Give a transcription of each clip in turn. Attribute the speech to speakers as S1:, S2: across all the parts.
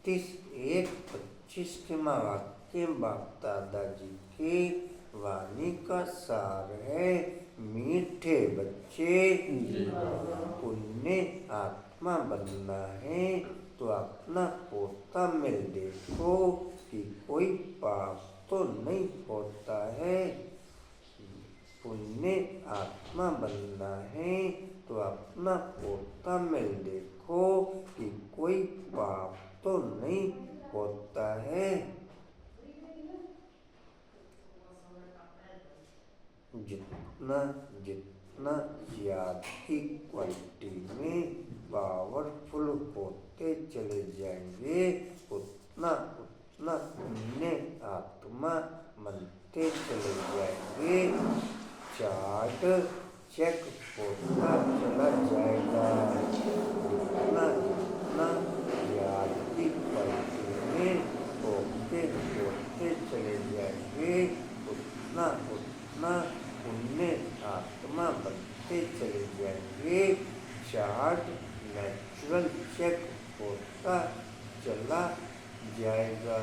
S1: 31-25 के वाक्य बाप दादाजी के वाणी का सार है। मीठे बच्चे, पुण्य आत्मा बनना है तो अपना पोता मिल देखो कि कोई पाप तो नहीं होता है। पुण्य आत्मा बनना है तो अपना पोता मिल देखो कि कोई पाप तो नहीं होता है। जितना जितना ज्यादा क्वालिटी में पावरफुल होते चले जाएंगे उतना उतना पुण्य आत्मा बनते चले जाएंगे। चार्ट चेक होता चला जाएगा। जितना जितना ज्यादा क्वालिटी में होते होते चले जाएंगे उतना उतना पुण्य आत्मा बनते चले जाएंगे। चार्ट नेचुरल चेक होता चला जाएगा।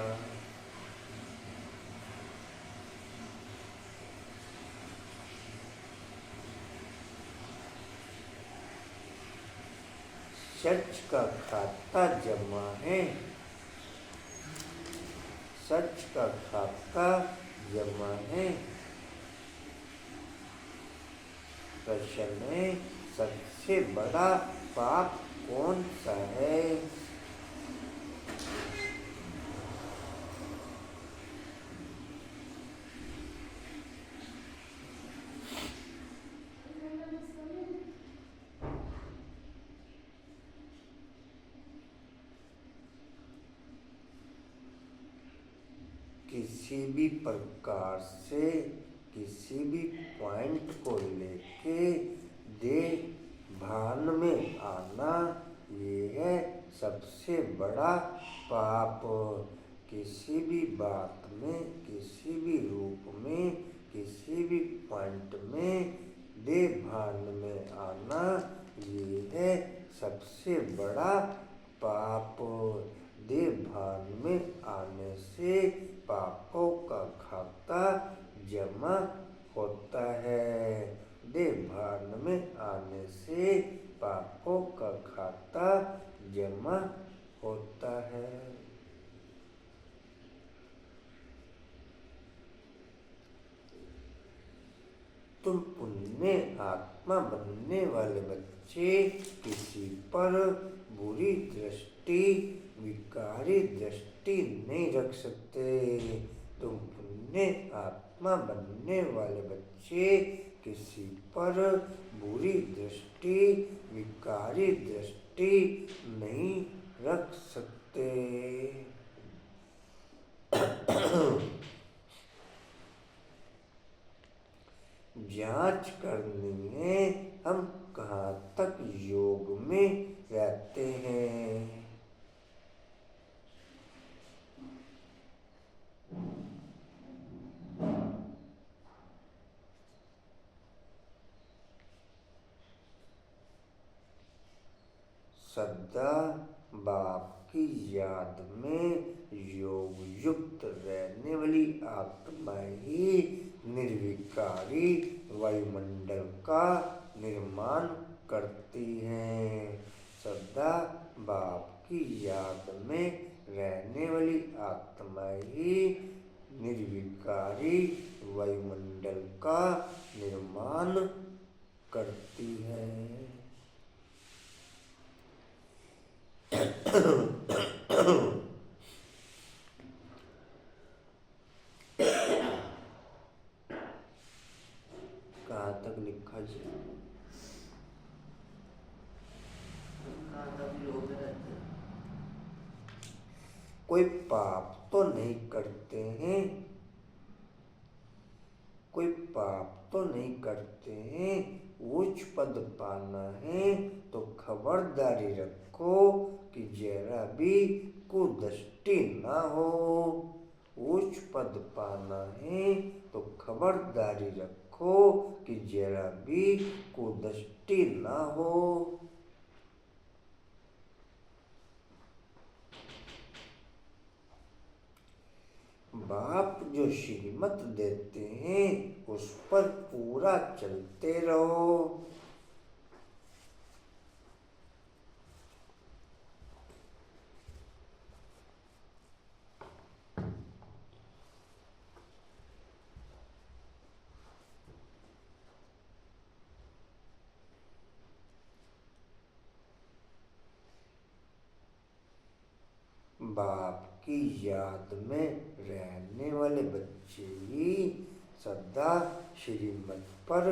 S1: सच का खाता जमा है, सच का खाता जमा है। प्रश्न है, सबसे बड़ा पाप कौन सा है? किसी भी प्रकार से किसी भी पॉइंट को लेके दे भान में आना, ये है सबसे बड़ा पाप। किसी भी बात में, किसी भी रूप में, किसी भी पॉइंट में दे भान में आना, ये है सबसे बड़ा पाप। दे भान में आने से पापों का खाता जमा होता है। दे भान में आने से पापों का खाता जमा होता है। तुम पुण्य आत्मा बनने वाले बच्चे किसी पर बुरी दृष्टि, विकारी दृष्टि नहीं रख सकते। तुम पुण्य आत्मा बनने वाले बच्चे किसी पर बुरी दृष्टि, विकारी दृष्टि नहीं रख सकते। जांच करनी है हम कहाँ तक योग में रहते हैं। सदा बाप की याद में योग युक्त रहने वाली आत्मा ही निर्विकारी वायुमंडल का निर्माण करती हैं। सदा बाप की याद में रहने वाली आत्मा ही निर्विकारी वायुमंडल का निर्माण करती है। कहाँ तक लिखा जी? कोई पाप तो नहीं करते हैं, कोई पाप तो नहीं करते हैं। उच्च पद पाना है तो खबरदारी रखो कि जरा भी कुदृष्टि ना हो। उच्च पद पाना है तो खबरदारी रखो कि जरा भी कुदृष्टि ना हो। बाप जो श्रीमत देते हैं उस पर पूरा चलते रहो। बाप की याद में रहने वाले बच्चे ही सदा श्रीमत पर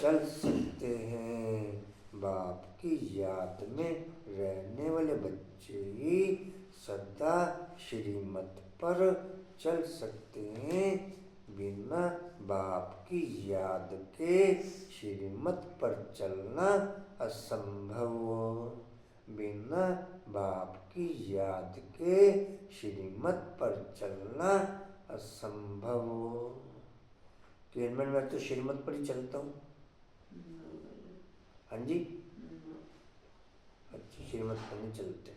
S1: चल सकते हैं। बाप की याद में रहने वाले बच्चे ही सदा श्रीमत पर चल सकते हैं। बिना बाप की याद के श्रीमत पर चलना असंभव। बिना बाप की याद के श्रीमत पर चलना असंभव। मैं तो श्रीमत पर ही चलता हूँ। हाँ जी, अच्छा, श्रीमत पर नहीं चलते।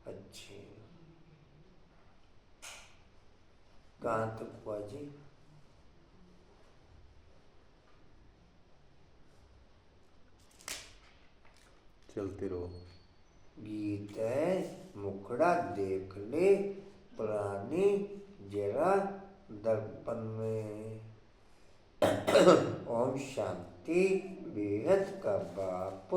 S1: अच्छे, कहाँ तक हुआ जी?
S2: चलते रहो।
S1: गीत है मुखड़ा देख ले प्राणी जरा दर्पण में। ओम शांति। बेहद का बाप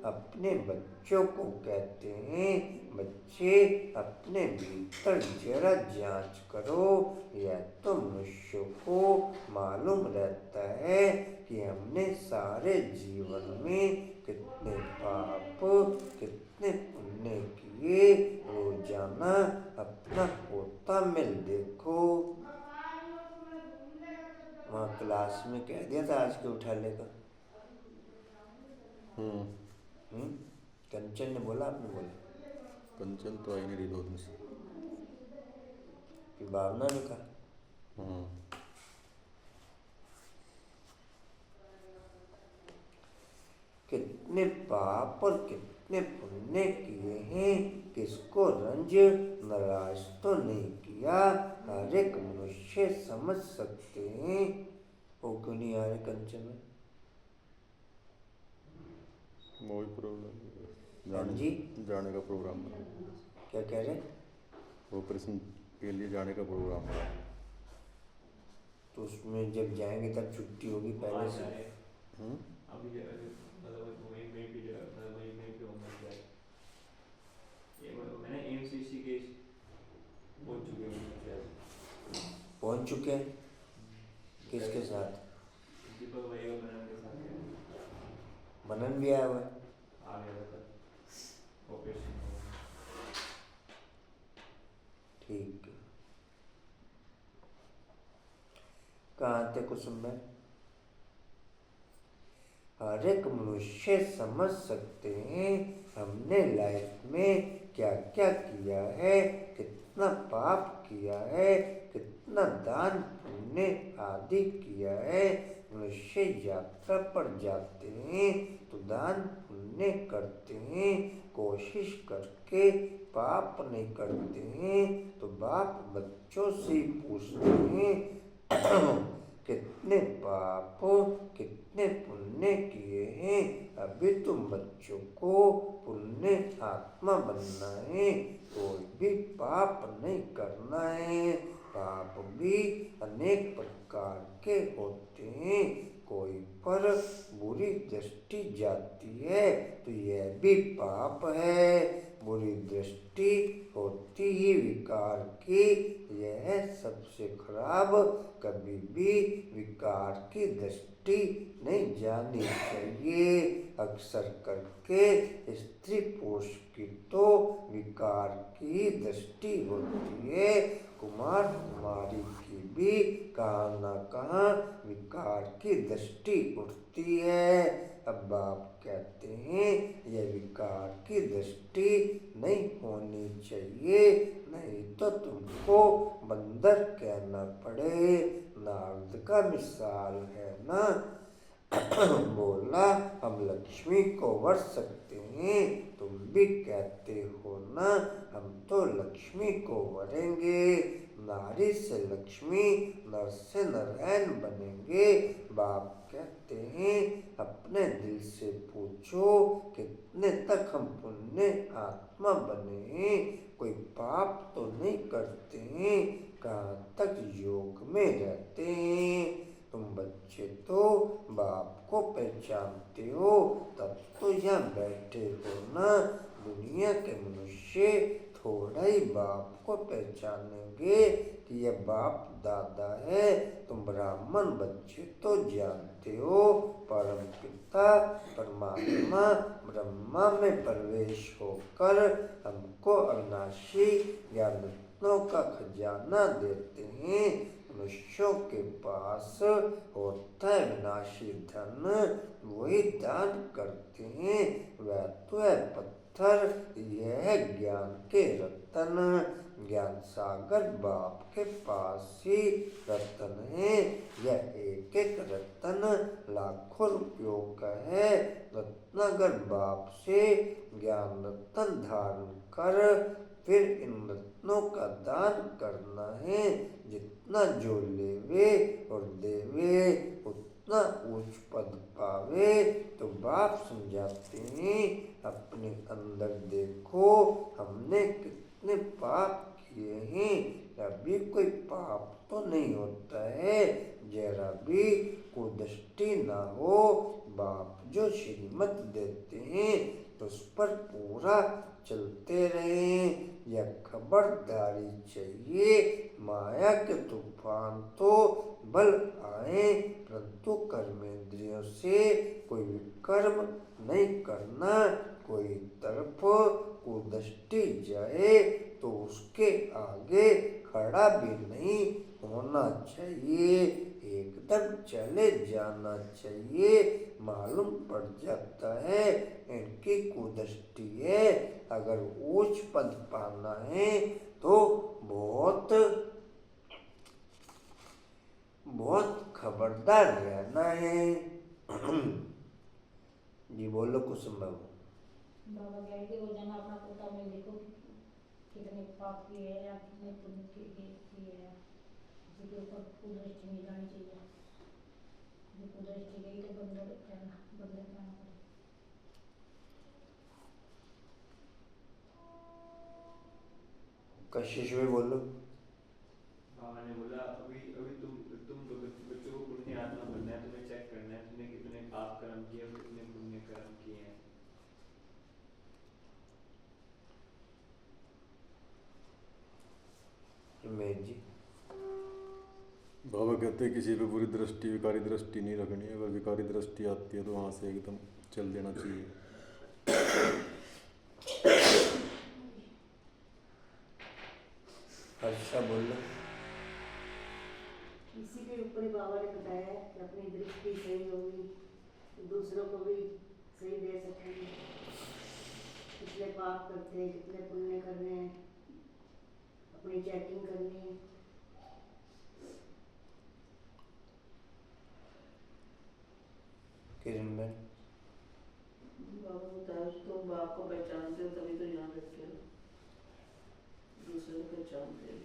S1: अपने बच्चों को कहते हैं, बच्चे अपने भीतर जरा जांच करो। यह तो मनुष्य को मालूम रहता है कि हमने सारे जीवन में कितने पाप कितने पुण्य किए। रोजाना अपना पोता मिल देखो। वहाँ क्लास में कह दिया था आज के उठाने का। कंचन ने बोला, आपने बोला?
S2: कंचन तो आई नहीं रही 2 दिन से।
S1: फिर भावना ने कहा। कितने पाप और कितने पुण्य किए हैं, किसको रंज नाराज तो नहीं किया। हर एक मनुष्य समझ सकते हैं। वो क्यों नहीं आ रहे कंचन में?
S2: वही प्रोग्राम जाने का प्रोग्राम बना।
S1: क्या कह रहे?
S2: ऑपरेशन के लिए जाने का प्रोग्राम बना।
S1: तो उसमें जब जाएंगे तब छुट्टी होगी पहले से।
S3: अभी मैंने एम्स ऋषिकेश
S1: पहुंच चुके हैं। किसके साथ?
S3: दीपक भाई और मनन के साथ गए।
S1: मनन भी आया हुआ है।
S3: आ गया था ऑपरेशन।
S1: ठीक है। कहाँ थे कुसुम में? हर एक मनुष्य समझ सकते हैं हमने लाइफ में क्या क्या किया है, कितना पाप किया है, कितना दान पुण्य आदि किया है। मनुष्य यात्रा पर जाते हैं तो दान पुण्य करते हैं, कोशिश करके पाप नहीं करते हैं तो बाप बच्चों से पूछते हैं कितने पाप कितने पुण्य किए हैं। अभी तुम बच्चों को पुण्य आत्मा बनना है, कोई भी पाप नहीं करना है। पाप भी अनेक प्रकार के होते हैं। कोई पर बुरी दृष्टि जाती है तो यह भी पाप है। बुरी दृष्टि होती ही विकार की, यह सबसे खराब। कभी भी विकार की दृष्टि नहीं जानी चाहिए। अक्सर करके स्त्री पुरुष की तो विकार की दृष्टि होती है, कुमार कुमारी की भी कहाँ न कहाँ विकार की दृष्टि उठती है। अब बाप कहते हैं यह विकार की दृष्टि नहीं होनी चाहिए, नहीं तो तुमको बंदर कहना पड़े। नारद का मिसाल है ना, बोला हम लक्ष्मी को वर सकते हैं, तुम भी कहते हो ना हम तो लक्ष्मी को वरेंगे। नारी से लक्ष्मी, नर से नारायण बनेंगे। बाप कहते हैं अपने दिल से पूछो कितने तक हम पुण्य आत्मा बने हैं। कोई पाप तो नहीं करते हैं, कहाँ तक योग में रहते हैं। तुम बच्चे तो बाप को पहचानते हो, तब तो यहाँ बैठे हो ना। दुनिया के मनुष्य थोड़ा ही बाप को पहचानेंगे कि यह बाप दादा है। तुम ब्राह्मण बच्चे तो जानते हो परम पिता परमात्मा ब्रह्मा में प्रवेश होकर हमको अविनाशी ज्ञान रत्नों का खजाना देते हैं। मनुष्यों के पास होता है विनाशी धन, वही दान करते हैं। वह तो है पत्थर, यह है ज्ञान के रतन। ज्ञान सागर बाप के पास ही रतन है। यह एक एक रतन लाखों रुपयों का है। रत्नागर बाप से ज्ञान रतन धारण कर फिर इन रत्नों का दान करना है। जितना जो लेवे और देवे उतना उच्च पद पावे। तो बाप समझाते हैं अपने अंदर देखो हमने कितने पाप किए हैं। अभी कोई पाप तो नहीं होता है, जरा भी कुदृष्टि ना हो। बाप जो श्रीमत देते हैं उस पर पूरा चलते रहें। यह खबरदारी चाहिए, माया के तूफान तो बल आए, परंतु कर्मेंद्रियों से कोई विकर्म नहीं करना। कोई तरफ कुदृष्टि जाए तो उसके आगे खड़ा भी नहीं होना चाहिए, एकदम चले जाना चाहिए। मालूम पड़ जाता है इनकी कुदृष्टि है। अगर उच्च पद पाना है तो बहुत बहुत खबरदार रहना है। जी बोलो कुसुम बाबू।
S4: बाबा कह के रोजाना अपना पोता में देखो कितने पाप किए हैं या कितने पुण्य किए हैं। किसी के ऊपर कुदृष्टि नहीं जानी चाहिए। जो कुदृष्टि गई तो बंदर रहना पड़े।
S1: कशिश भी बोलो।
S3: बाबा ने बोला अभी अभी तुम बच्चों को पुण्य आत्मा बनना है, तुम्हें चेक करना है तुमने कितने पाप कर्म किए और कितने पुण्य कर्म किए हैं।
S1: जी
S2: बाबा कहते हैं किसी पे बुरी दृष्टि विकारी दृष्टि नहीं रखनी है। अगर विकारी दृष्टि आती है तो वहाँ से एकदम चल देना चाहिए।
S1: अच्छा बोलो।
S5: इसी के ऊपर ही बाबा ने बताया है कि अपनी दृष्टि सही होगी तो दूसरों को भी सही दे सकेंगे। कितने पाप करते हैं कितने पुण्य करने हैं, अपनी चेकिंग करनी है।
S1: किरण में
S6: बाबा बताओ तो बाप को पहचानते हो तभी तो यहाँ बैठे हो, दूसरे को पहचानते हो।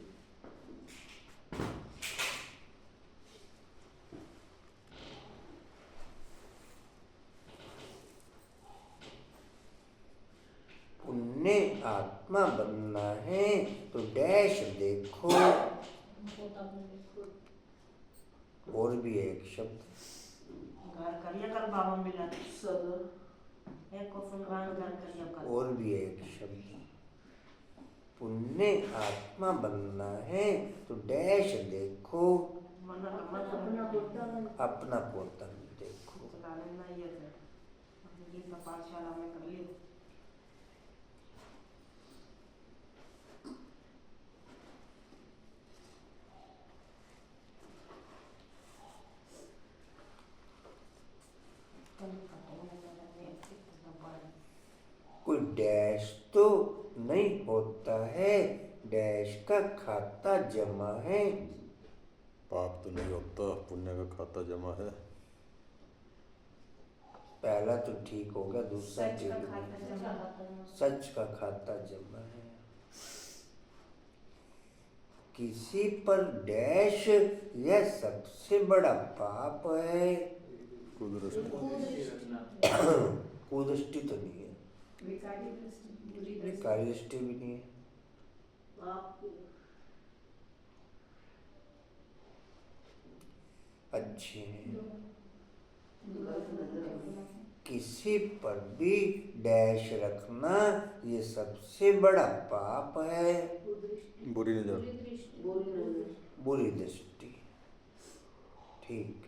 S1: पुण्य आत्मा बनना है तो डैश देखो।
S4: पोता में देखो
S1: और भी एक शब्द
S5: घर करिए कल बाबा मिला
S6: सदा
S5: एक को सुनवान घर करिए कल।
S1: और भी एक शब्द पुण्य आत्मा बनना है तो डैश देखो।
S5: अपना पोता में
S1: अपना पोता देखो।
S5: चला लेना ये है अपनी गीता पाठशाला में कर लियो।
S1: कोई डैश तो नहीं होता है, डैश का खाता जमा है।
S2: पाप तो नहीं होता, पुण्य का खाता जमा है।
S1: पहला तो ठीक हो गया, दूसरा
S6: सच का
S1: ठीक
S6: खाता
S1: नहीं।
S6: जमा।
S1: सच का खाता जमा है। किसी पर डैश यह सबसे बड़ा पाप है।
S2: कुदृष्टि
S3: कुदृष्टि रखना।
S1: कुदृष्टि तो नहीं है,
S6: विकारी दृष्टि, बुरी दृष्टि।
S1: विकारी दृष्टि भी नहीं है।
S5: पाप
S1: अच्छे हैं।
S6: गलत नजर होना।
S1: किसी पर भी डैश रखना ये सबसे बड़ा पाप है।
S5: कुदृष्टि
S2: बुरी नजर।
S6: बुरी नजर।
S1: बुरी दृष्टि। ठीक।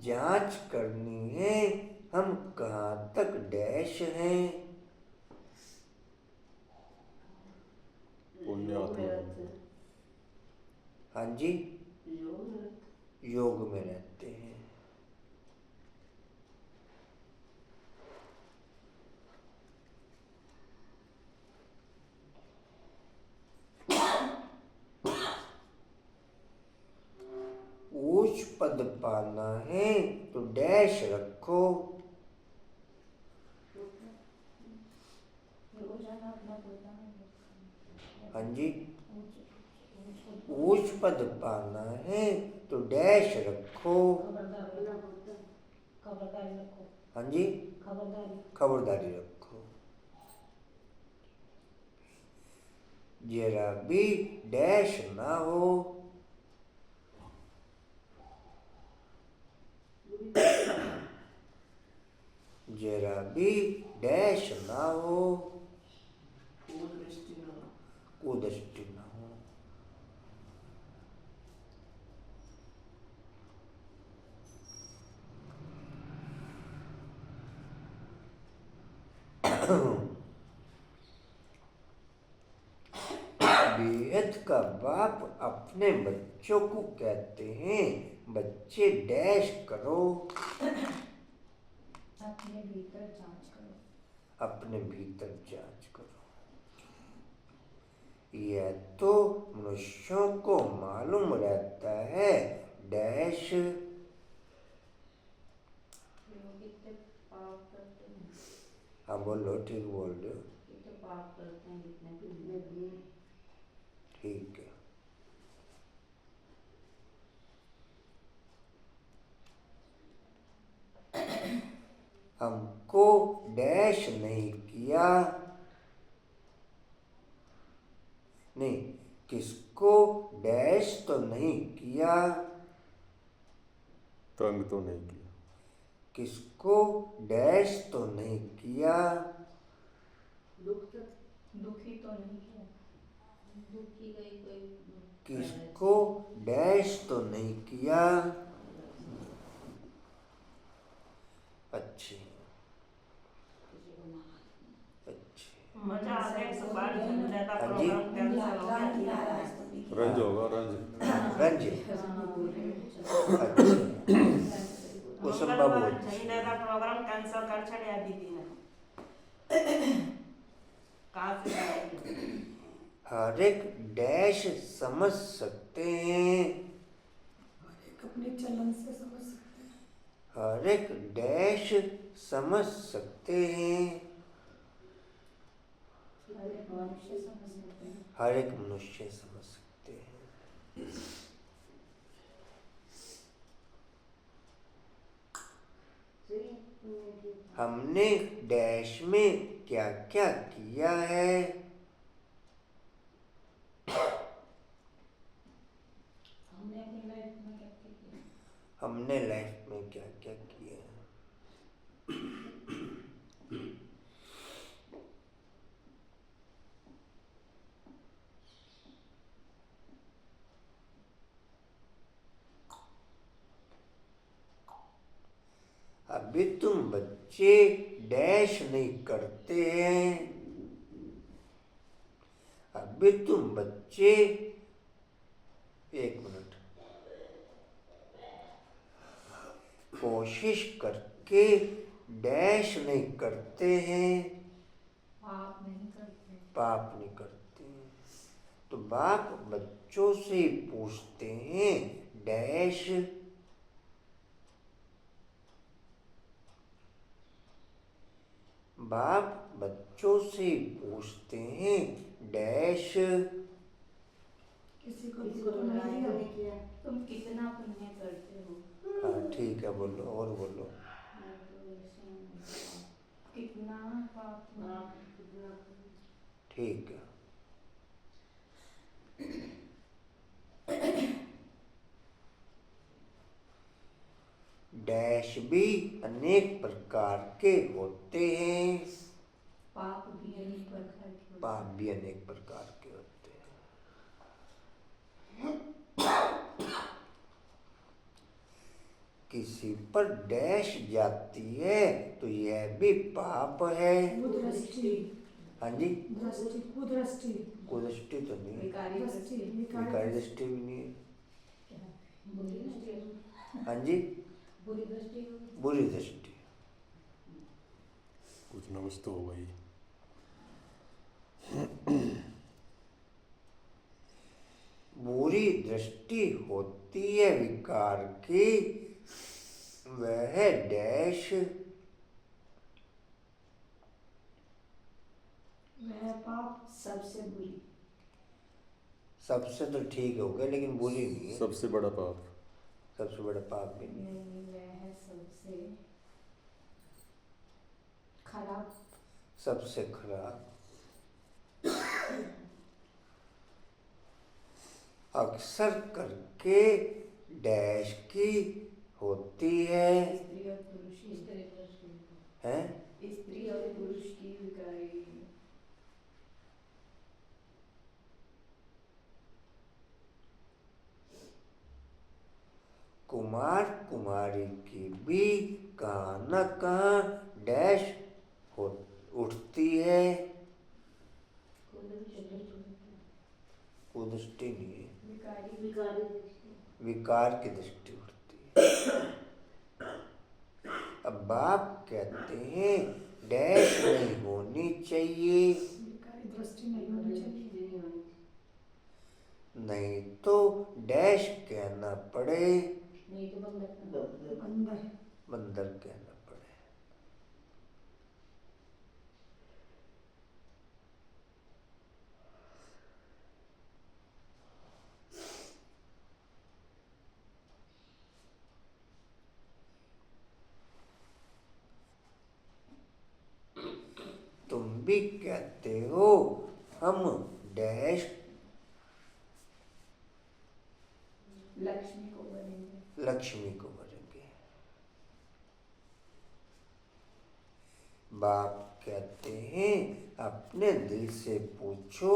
S1: जांच करनी है हम कहाँ तक डैश हैं।
S6: योग में रहते हैं।
S1: हाँ जी,
S6: योग में रहते
S1: योग में रहते हैं। ऊंच पद पाना है तो डैश रखो।
S4: रोजाना अपना पोता
S1: हाँ जी, ऊंच पद पाना है तो डैश रखो।
S5: अपना होता
S4: खबरदारी रखो।
S1: हाँ जी,
S4: खबरदारी।
S1: खबरदारी रखो। जरा भी डैश ना हो। जरा भी डैश ना हो।
S6: कुदृष्टि न हो।
S1: कुदृष्टि ना हो। बेहद का बाप अपने बच्चों को कहते हैं, बच्चे डैश करो।
S4: अपने भीतर जांच करो।
S1: अपने भीतर जांच करो। यह तो मनुष्यों को मालूम रहता है डैश।
S6: लोग कितने पाप करते हैं।
S1: हाँ बोलो, ठीक बोल रहे हो।
S6: कितने पाप करते हैं, कितने
S5: कितने भी
S1: ठीक है। हमको डैश नहीं किया। नहीं, किसको डैश तो नहीं किया।
S2: तंग तो नहीं किया।
S1: किसको डैश तो नहीं किया।
S5: दुख
S6: दुखी तो नहीं किया। दुखी गई कोई।
S1: किसको डैश तो नहीं किया। अच्छे अच्छे।
S6: मजा आ गया। इस बार झंडा का
S1: हाँ जी।
S6: प्रोग्राम कैंसिल हो गया।
S2: रंज होगा, रंज।
S1: रंज। अच्छा, वो संभव हो।
S6: झंडे का प्रोग्राम कैंसिल कर छड़िया दीदी ने। कहाँ से आएगी?
S1: हर एक डैश समझ सकते हैं।
S6: अपने चलन से समझ सकते हैं।
S1: हर एक डैश समझ सकते हैं।
S4: मनुष्य समझ सकते हैं।
S1: हर एक मनुष्य समझ सकते हैं। हमने डैश में क्या क्या किया है।
S4: हमने अपनी लाइफ में क्या क्या किया।
S1: हमने लाइफ में क्या क्या किया है। अभी तुम बच्चे डैश नहीं करते हैं। अभी तुम बच्चे, एक मिनट, कोशिश करके डैश नहीं करते हैं।
S4: पाप नहीं करते
S1: पाप नहीं करते। तो बाप बच्चों से ही पूछते हैं डैश। बाप बच्चों से ही पूछते हैं डैश।
S4: किसी को
S5: किसी को लड़ाई तो नहीं किया।
S6: तुम कितना पुण्य करते हो।
S1: हाँ ठीक है, बोलो और बोलो।
S4: मैं तो ऐसे ही नहीं
S6: कितना पाप
S5: आप कितना
S1: ठीक है। डैश भी अनेक प्रकार के होते हैं।
S6: पाप भी अनेक प्रकार के होते
S1: पाप भी अनेक प्रकार के होते हैं। किसी पर डैश जाती है तो यह भी पाप है।
S4: कुदृष्टि,
S1: हाँ जी,
S4: दृष्टि, कुदृष्टि,
S1: कुदृष्टि तो नहीं,
S6: विकारी
S4: दृष्टि,
S1: विकारी दृष्टि भी नहीं है।
S4: बुरी दृष्टि,
S1: हाँ जी,
S4: बुरी दृष्टि,
S1: बुरी दृष्टि।
S2: कुछ न कुछ तो होगा ही।
S1: बुरी दृष्टि होती है विकार की, वह डैश।
S4: वह पाप
S6: सबसे बुरी।
S1: सबसे तो ठीक हो गया, लेकिन बुरी नहीं है।
S2: सबसे बड़ा पाप।
S1: सबसे बड़ा पाप भी नहीं।
S6: नहीं, वह सबसे खराब।
S1: सबसे खराब। अक्सर करके डैश की होती है।
S6: स्त्री और पुरुष की।
S1: हैं?
S6: स्त्री और पुरुष की विकारी।
S1: कुमार कुमारी की भी कहाँ न कहाँ डैश हो उठती है। कुदृष्टि नहीं है,
S6: विकारी।
S5: विकारी
S1: विकार की दृष्टि उठती है। अब बाप कहते हैं डैश नहीं होनी चाहिए,
S4: विकारी दृष्टि नहीं होनी चाहिए,
S5: नहीं होनी।
S1: नहीं तो डैश कहना पड़े,
S4: नहीं तो बंधन,
S5: बंधन।
S1: बंदर कहना पड़े। तुम भी कहते हो हम डैश
S6: लक्ष्मी को बनेंगे।
S1: लक्ष्मी को भरेंगे। बाप कहते हैं अपने दिल से पूछो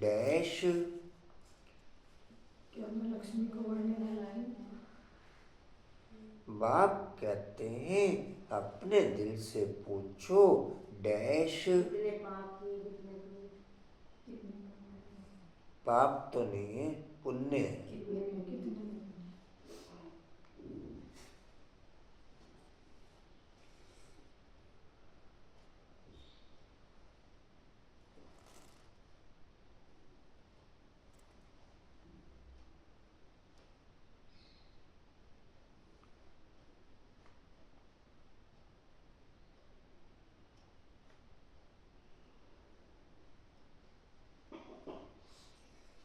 S1: डैश।
S4: कि हमें लक्ष्मी को बढ़ने देना है।
S1: बाप कहते हैं अपने दिल से पूछो डैश।
S5: कितने पाप किए, कितने पुण्य।
S1: पाप तो नहीं है, पुण्य है।
S4: कितने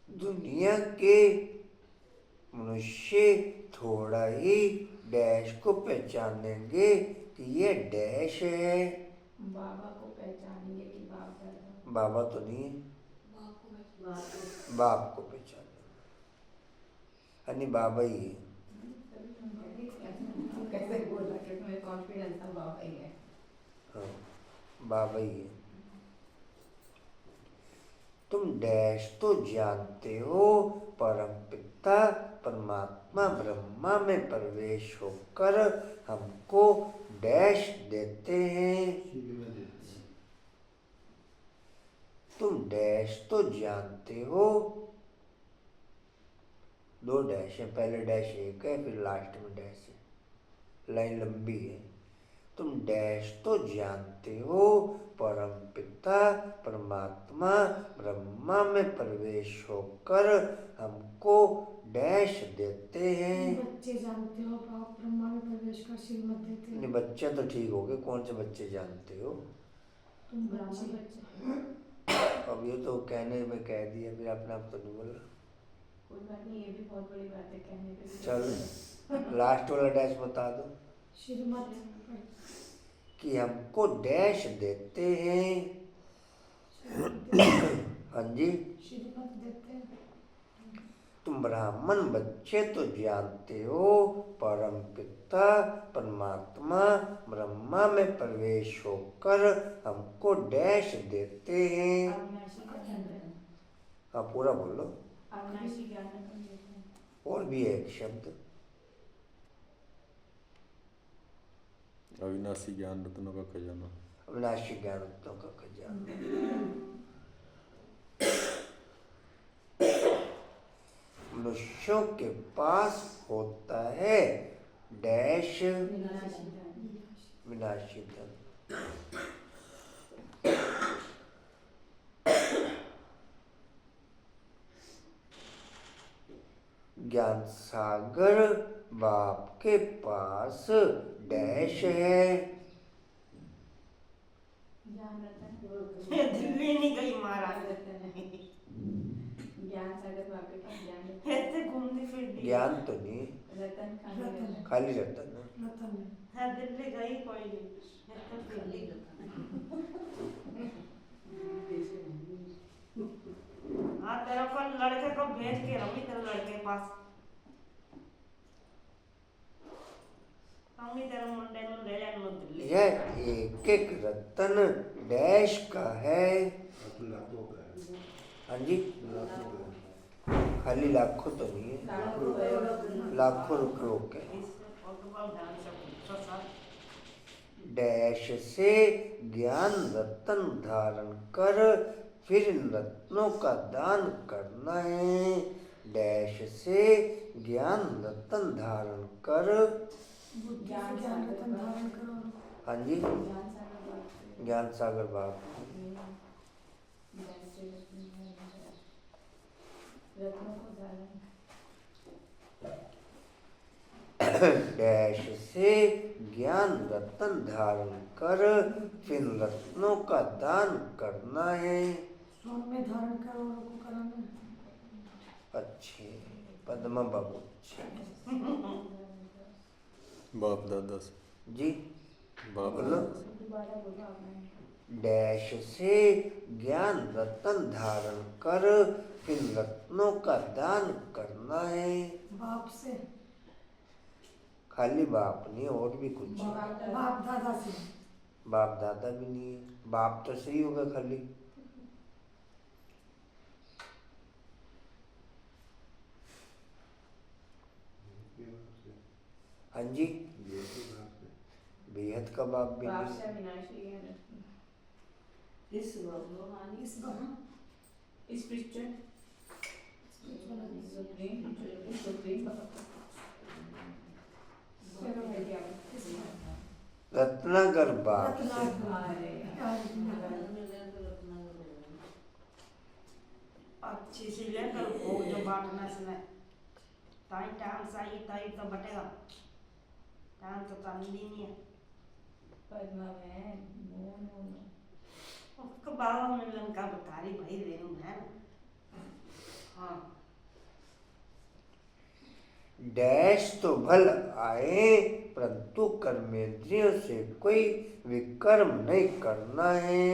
S1: दुनिया के मनुष्य थोड़ा ही डैश को पहचानेंगे कि ये डैश है।
S6: बाबा को पहचानेंगे कि बाप दादा।
S1: बाबा तो नहीं है, बाप को पहचानेंगे। यानी बाबा ही है।
S6: कैसे बोला कि तुम्हें कॉन्फिडेंस था बाबा ही है।
S1: हाँ, बाबा ही है। तुम डैश तो जानते हो परम पिता परमात्मा ब्रह्मा में प्रवेश होकर हमको डैश देते हैं। तुम डैश तो जानते हो। दो डैश है, पहले डैश एक है, फिर लास्ट में डैश है। लाइन लंबी है। तुम डैश तो जानते हो, परम पिता परमात्मा ब्रह्मा में प्रवेश होकर हमको डैश देते हैं।
S7: बच्चे जानते हो आप ब्रह्मा में प्रवेश कर सिर मत देते
S1: नहीं,
S7: हो।
S1: बच्चे तो ठीक हो गए, कौन से बच्चे जानते हो?
S7: तुम
S4: ब्राह्मण
S7: बच्चे
S4: बच्चे।
S1: अब ये तो कहने में कह दिया, फिर अपने आप तो नहीं बोला।
S4: कोई बात नहीं, ये भी बहुत बड़ी बात है कहने पे भी।
S1: चल लास्ट वाला डैश बता दो
S7: सिर मत
S1: कि हमको डैश देते हैं। हाँ जी,
S7: सिर मत देते हैं।
S1: तुम ब्राह्मण बच्चे तो जानते हो, परम पिता परमात्मा ब्रह्मा में प्रवेश होकर हमको डैश देते हैं।
S4: अविनाशी ज्ञान देते हैं।
S1: हाँ पूरा बोलो।
S4: अविनाशी ज्ञान देते हैं।
S1: और भी है एक शब्द,
S2: अविनाशी ज्ञान रत्नों का खजाना।
S1: अविनाशी ज्ञान रत्नों का खजाना। मनुष्यों के पास होता है डैश
S4: विनाशी ज्ञान।
S1: विनाशी धन। ज्ञान सागर बाप के पास डैश है।
S4: ज्ञान रतन।
S5: दिल्ली नहीं गई महाराज।
S4: ज्ञान सागर बापे का ज्ञान रतन।
S5: ऐसे घूमती फिरती
S1: ज्ञान तो नहीं,
S4: रतन खाली
S7: रतन।
S4: रतन।
S1: खाली रतन है।
S7: रतन
S5: है, दिल्ली गई कोई नहीं, ऐसे दिल्ली हाँ तेरे को लड़के को भेज के रही तेरे लड़के के पास, हम ही तेरे मुंडे में ले जाएंगे दिल्ली।
S1: यह एक एक रतन डैश का है। हाँ जी, खाली लाखों तो नहीं है, लाखों रुपयों के। डैश से ज्ञान रत्न धारण कर फिर इन रत्नों का दान करना है। डैश से ज्ञान रत्न धारण कर।
S7: बुद्धि से ज्ञान रतन धारण करो।
S1: हाँ जी,
S4: ज्ञान सागर बापे।
S1: ज्ञान सागर बाप।
S4: रत्नों को धारण।
S1: डैश से ज्ञान रत्न धारण कर फिर रत्नों का दान करना है।
S7: सोन में धारण करो औरों को कराना है।
S1: अच्छे पद्मा बाबू
S2: बाप दादा से।
S1: जी
S2: बाप
S1: बोलो।
S2: दादा से।
S4: दोबारा बोलो आपने।
S1: डैश से ज्ञान रत्न धारण कर फिर रत्नों का दान करना है।
S7: बाप से,
S1: खाली बाप नहीं, और भी कुछ है।
S7: बाप दादा से।
S1: बाप दादा भी नहीं है, बाप तो सही होगा खाली। हाँ जी, बेहद का बाप भी
S4: बाप
S1: नहीं।
S4: से अविनाशी ज्ञान रतन।
S6: इस रूहानी
S7: इस बार
S4: स्पिरिचुअल। सुप्रीम सुप्रीम
S1: रत्नाकर बाप से।
S5: अच्छी सी लेकर भोग जो बांटना इसमें ताई टाइम सही ताई तो बटेगा, टाइम तो चांदी नहीं है।
S4: पद्मा बहन नो नो नो।
S5: उसको बाबा मिलन का बकारी भाई रेणु बहन। हाँ
S1: डैश तो भल आए परंतु कर्मेंद्रियों से कोई विकर्म नहीं करना है।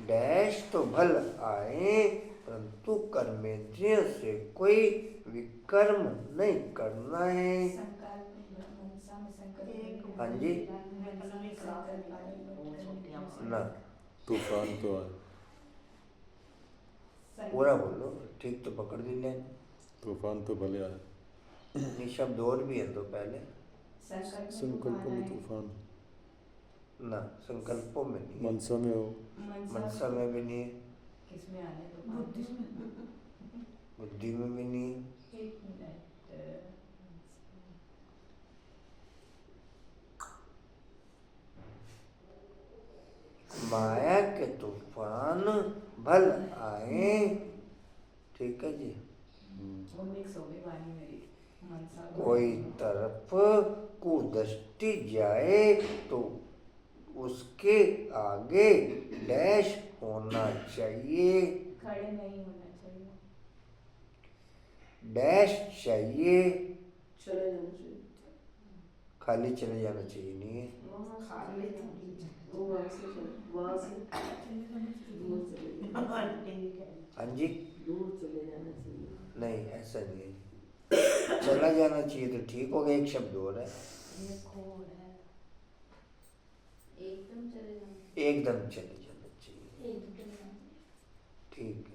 S1: डैश तो भल आए परंतु कर्मेंद्रियों से कोई विकर्म नहीं करना है।
S4: संकल्प मनसा में संकल्प।
S1: हाँ जी, ना
S2: तूफान तो आए।
S1: पूरा बोलो, ठीक तो पकड़ ली लेन।
S2: तूफान तो भले आए।
S1: ये शब्द और भी है तो पहले।
S2: संकल्पों में तूफान।
S1: ना संकल्पों में नहीं है,
S2: मनसा में हो।
S1: मनसा में भी नहीं है,
S4: किसमें आने दो।
S7: बुद्धि में।
S1: बुद्धि में भी नहीं है।
S4: एक मिनट।
S1: माया के तूफान भल आए। ठीक है जी।
S6: वो मिक्स हो गई वाणी मेरी मनसा
S1: कोई तरफ कुदृष्टि जाए तो उसके आगे डैश होना चाहिए।
S4: खड़े नहीं होना चाहिए।
S1: डैश चाहिए,
S6: चले जाना चाहिए।
S1: खाली चले जाना चाहिए नहीं है।
S6: खाली वो वहाँ से दूर चले जाना,
S1: हाँ जी,
S6: दूर चले जाना चाहिए।
S1: नहीं ऐसा नहीं है। चला जाना चाहिए तो ठीक हो गया, एक शब्द और है।
S4: ये खोड़ है।
S8: एकदम चले जाना।
S1: एकदम चले जाना चाहिए।
S4: एकदम चले जाना।
S1: ठीक है।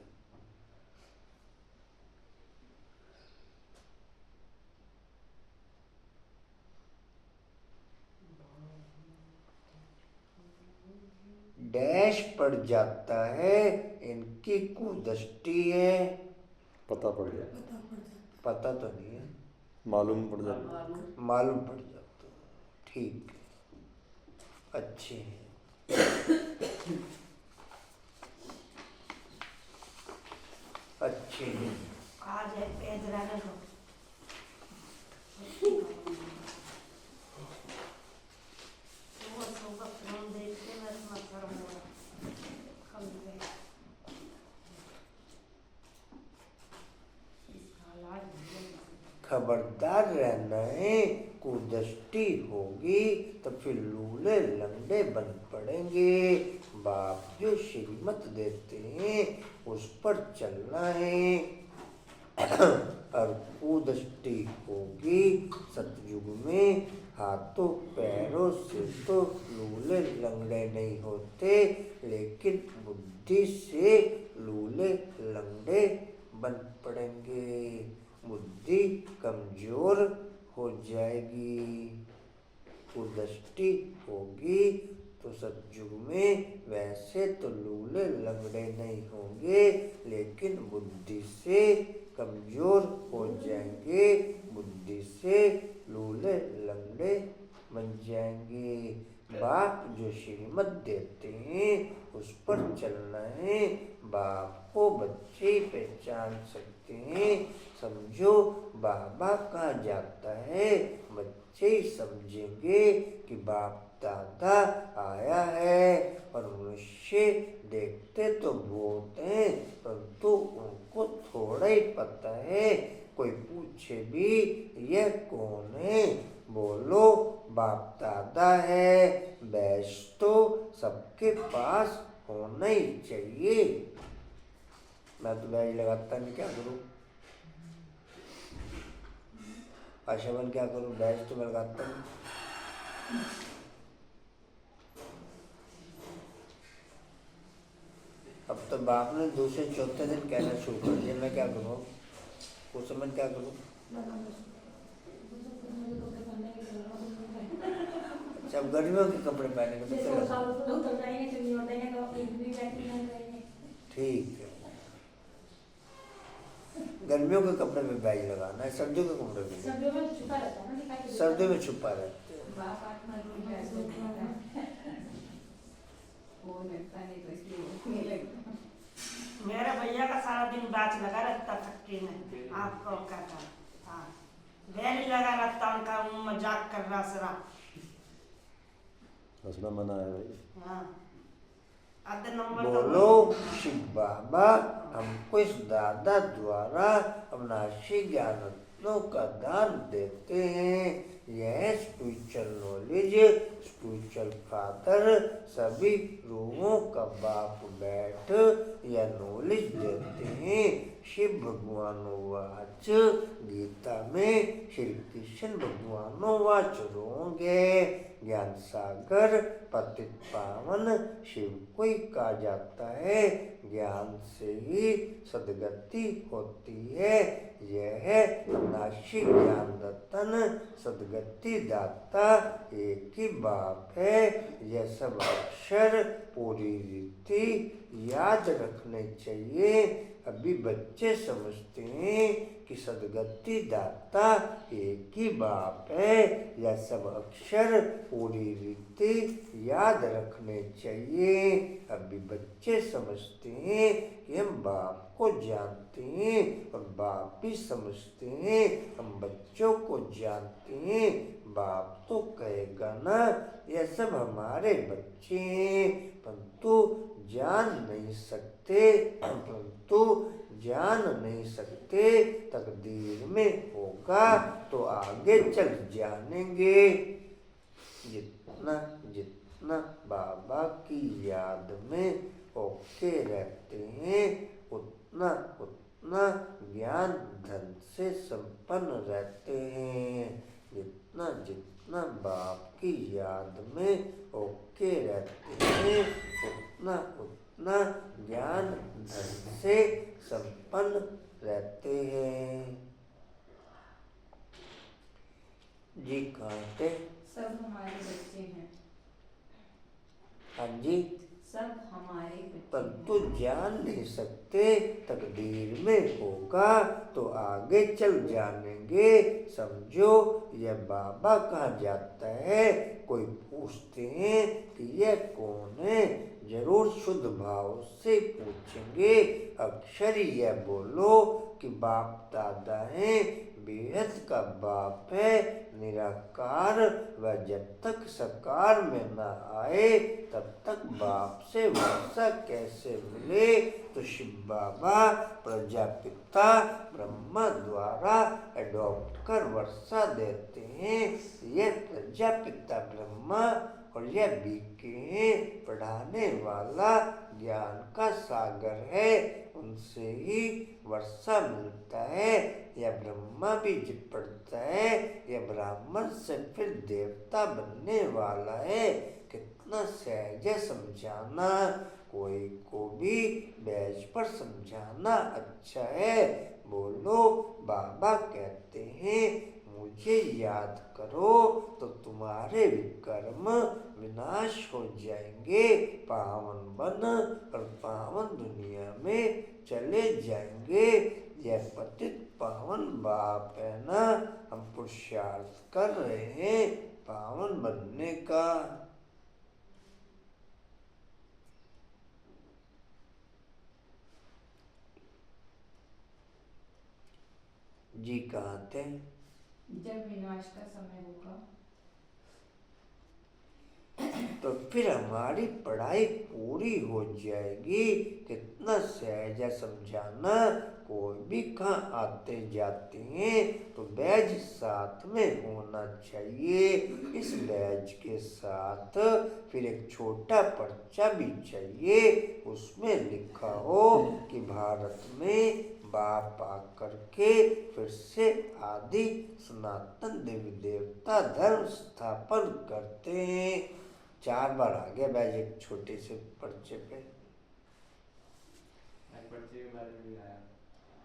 S1: डैश पड़ जाता है, इनकी कुदृष्टि है।
S2: पता पड़ गया,
S1: पता तो नहीं है,
S2: मालूम पड़ जाता।
S6: मालूम
S1: मालूम पड़ जाता है। ठीक है, अच्छे हैं। अच्छे हैं।
S5: आज है पेज रहने दो। सुबह सुबह फिल्म देखते मैं इतना गर्म हुआ। कल गए। हालात
S1: खबरदार रहना है, कुदृष्टि होगी तो फिर लूले लंगड़े बन पड़ेंगे। बाप जो श्रीमत देते हैं उस पर चलना है। और कुदृष्टि होगी सतयुग में, हाथों पैरों से तो लूले लंगड़े नहीं होते, लेकिन बुद्धि से लूले लंगड़े बन पड़ेंगे। बुद्धि कमजोर हो जाएगी। कुदृष्टि होगी तो सतयुग में वैसे तो लूले लंगड़े नहीं होंगे, लेकिन बुद्धि से कमजोर हो जाएंगे। बुद्धि से लूले लंगड़े बन जाएंगे। बाप जो श्रीमत देते हैं उस पर चलना है। बाप को बच्चे पहचान सकते हैं। समझो बाबा कहाँ जाता है, बच्चे ही समझेंगे कि बाप दादा आया है। और मनुष्य देखते तो बहुत हैं, परंतु उनको थोड़ा ही पता है। कोई पूछे भी यह कौन है, बोलो बाप दादा है। बैच तो सबके पास होना ही चाहिए। मैं तो बैच लगाता नहीं, क्या करूँ? आशावन क्या करूँ? बैच तो मैं लगाता नहीं। अब तो बाप ने दूसरे चौथे दिन कहना शुरू कर दिया, मैं क्या करूँ? उस समय क्या करूँ? जब गर्मियों के कपड़े पहने के तो ठीक है। गर्मियों के कपड़े में बैग लगाना है, सर्दियों के कपड़े में
S4: सर्दियों में छुपा रहता है ना, दिखाई देता है।
S1: सर्दियों में छुपा रहते हैं।
S6: बाप आत्मा रूप है, ऐसे होता है। वो मिलता नहीं तो इसलिए वो नहीं लगता।
S5: मेरे भैया का सारा दिन बैच लगा रहता चक्की में। आपको क्या था? हाँ, बैच लगा रहता, उनका मजाक कर रहा सरा।
S2: हंसना मना है भाई।
S5: हाँ, आधे नंबर
S1: बोलो शिव बाबा हमको इस दादा द्वारा अविनाशी ज्ञान रत्नों का दान देते हैं। यह स्पिरिचुअल नॉलेज, स्पिरिचुअल फादर, सभी रूहों का बाप बैठ यह नॉलेज देते हैं। शिव भगवानोवाच, गीता में श्री कृष्ण भगवानोवाच होंगे। ज्ञान सागर पतित पावन शिव को ही कहा जाता है। ज्ञान से ही सदगति होती है। यह अविनाशी ज्ञान रतन सदगति दाता एक ही बाप है। यह सब अक्षर पूरी रीति याद रखने चाहिए। अभी बच्चे समझते हैं कि सदगति दाता एक ही बाप है। यह सब अक्षर पूरी रीति याद रखने चाहिए। अभी बच्चे समझते हैं कि हम बाप को जानते हैं और बाप भी समझते हैं हम बच्चों को जानते हैं। बाप तो कहेगा ना यह सब हमारे बच्चे हैं, परंतु जान नहीं सकते तकदीर में होगा तो आगे चल जानेंगे। जितना जितना बाबा की याद में होके रहते हैं उतना उतना ज्ञान धन से संपन्न रहते हैं। जितना जितना बाप की याद में होके रहते हैं उतना उतना ज्ञान धन से संपन्न रहते हैं। जी कहते
S8: सब हमारे बच्चे हैं।
S1: हाँ जी,
S8: सब हमारे बच्चे
S1: परंतु जान नहीं सकते तकदीर में होगा तो आगे चल जानेंगे। समझो यह बाबा कहाँ जाता है, कोई पूछते हैं कि यह कौन है, जरूर शुद्ध भाव से पूछेंगे। अक्षर यह बोलो कि बाप दादा हैं, बेहद का बाप है, निराकार। वह जब तक साकार में न आए तब तक बाप से वर्षा कैसे मिले। तो शिव बाबा प्रजापिता ब्रह्मा द्वारा एडॉप्ट कर वर्षा देते हैं। यह प्रजापिता ब्रह्मा और यह बीके हैं, पढ़ाने वाला ज्ञान का सागर है, उनसे ही वर्षा मिलता है। यह ब्रह्मा भी जब पढ़ता है यह ब्राह्मण से फिर देवता बनने वाला है। कितना सहज है समझाना, कोई को भी बैच पर समझाना अच्छा है। बोलो बाबा कहते हैं मुझे याद करो तो तुम्हारे विकर्म विनाश हो जाएंगे, पावन बन और पावन दुनिया में चले जाएंगे। यह पतित पावन बाप है ना, हम पुरुषार्थ कर रहे हैं पावन बनने का। जी कहते हैं
S8: जब विनाश का समय होगा
S1: तो फिर हमारी पढ़ाई पूरी हो जाएगी। कितना सहज है समझाना, कोई भी कहाँ आते जाते हैं तो बैज साथ में होना चाहिए। इस बैज के साथ फिर एक छोटा पर्चा भी चाहिए, उसमें लिखा हो कि भारत में बाप आकर के फिर से आदि सनातन देवी देवता धर्म स्थापन करते हैं। 4 बार आ गया बैज एक छोटे से पर्चे पे।
S3: पर्चे के बारे में भी आया,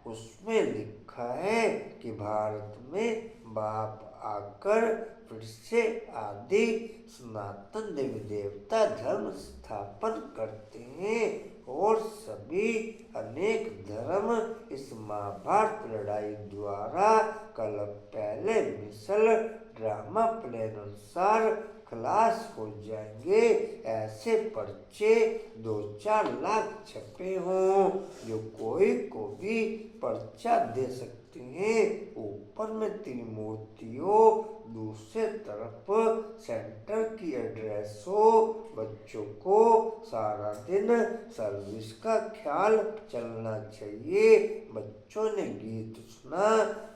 S1: उसमें लिखा है कि भारत में बाप आकर फिर से आदि सनातन देवी देवता धर्म स्थापन करते हैं और सभी अनेक धर्म इस महाभारत लड़ाई द्वारा कल पहले मिसल ड्रामा प्लान अनुसार खलास हो जाएंगे। ऐसे पर्चे 2-4 लाख छपे हों, जो कोई को भी पर्चा दे सकते हैं। ऊपर में 3 मूर्ति हो, दूसरे तरफ सेंटर की एड्रेस हो। बच्चों को सारा दिन सर्विस का ख्याल चलना चाहिए। बच्चों ने गीत सुना,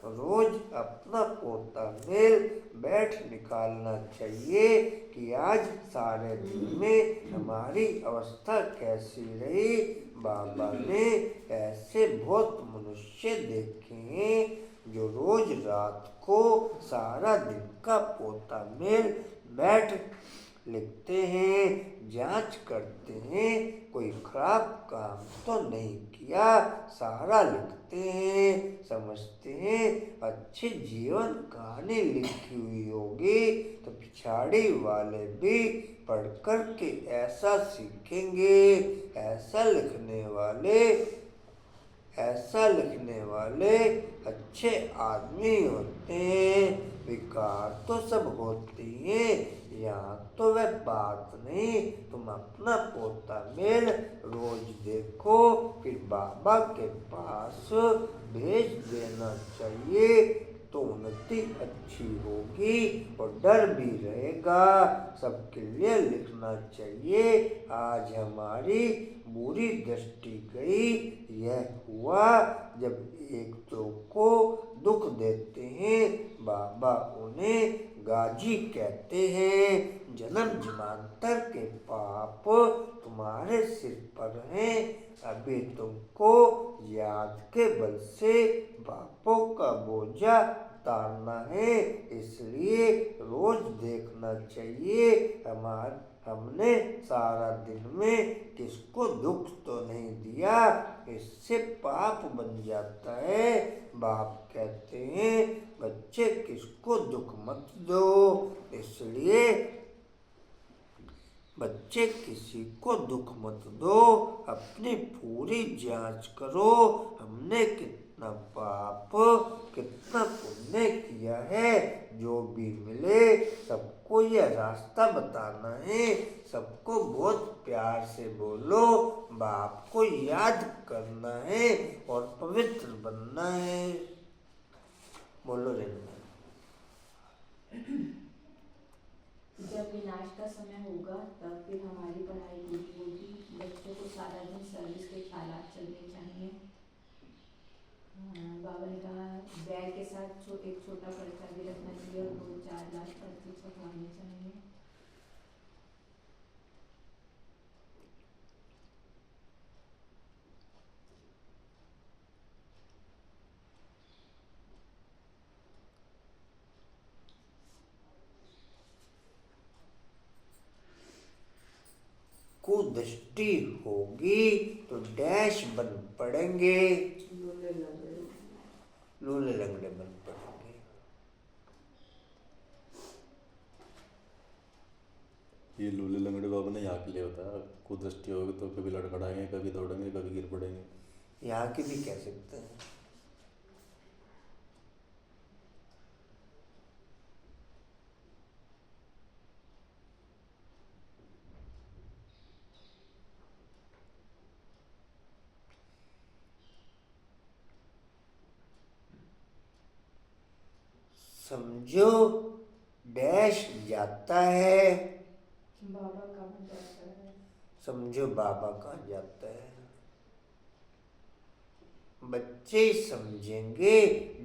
S1: रोज अपना पोता मेल बैठ निकालना चाहिए कि आज सारे दिन में हमारी अवस्था कैसी रही। बाबा ने ऐसे बहुत मनुष्य देखे हैं जो रोज रात को सारा दिन का पोता मेल बैठ लिखते हैं, जांच करते हैं कोई खराब काम तो नहीं किया, सारा लिखते हैं। समझते हैं अच्छी जीवन कहानी लिखी हुई होगी तो पिछाड़ी वाले भी पढ़ कर के ऐसा सीखेंगे। ऐसा लिखने वाले ऐसा लिखने वाले अच्छे आदमी होते हैं। विकार तो सब होते हैं, यहाँ तो वह बात नहीं। तुम अपना पोता मेल रोज देखो, फिर बाबा के पास भेज देना चाहिए, तो उन्नति अच्छी होगी और डर भी रहेगा। सबके लिए लिखना चाहिए। आज हमारी बुरी दृष्टि गई। यह हुआ जब एक दो को दुख देते हैं, बाबा उन्हें गाजी कहते हैं। जन्म जन्मांतर के पाप तुम्हारे सिर पर हैं। अभी तुमको याद के बल से पापों का बोझा उतारना है, इसलिए रोज देखना चाहिए हमने सारा दिन में किसको दुख तो नहीं दिया। इससे पाप बन जाता है। बाप कहते हैं बच्चे किसको दुख मत दो, इसलिए बच्चे किसी को दुख मत दो। अपनी पूरी जांच करो, हमने कितना पाप कितना पुण्य किया है। जो भी मिले सबको यह रास्ता बताना है। सबको बहुत प्यार से बोलो, बाप को याद करना है और पवित्र बनना है। बोलो रेणुका।
S8: जब विनाश का समय होगा तब फिर हमारी पढ़ाई पूरी होगी। बच्चों को सारा दिन सर्विस के ख्यालात चलने चाहिए। बाबा ने कहा बैग के साथ एक छोटा पर्चा भी रखना चाहिए और 2-4 लाख पर्चे छपवाने चाहिए।
S1: कुदृष्टि होगी तो डैश बन पड़ेंगे, लूले लंगड़े बन पड़ेंगे।
S2: ये लूले लंगड़े बाबा ने यहाँ के लिए होता है। कुदृष्टि होगी तो कभी लड़खड़ाएंगे, कभी दौड़ेंगे, कभी गिर पड़ेंगे।
S1: यहाँ की भी कह सकते हैं। समझो डैश जाता है,
S8: बाबा कहाँ जाता है?
S1: समझो बाबा कहाँ जाता है। बच्चे समझेंगे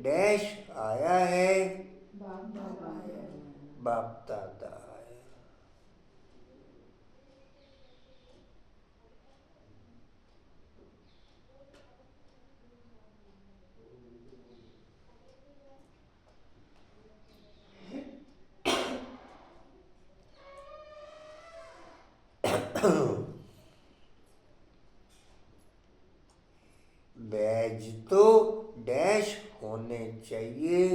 S1: डैश आया है,
S8: बाप दादा आया।
S1: बाप दादा आया। बैज तो डैश होने चाहिए,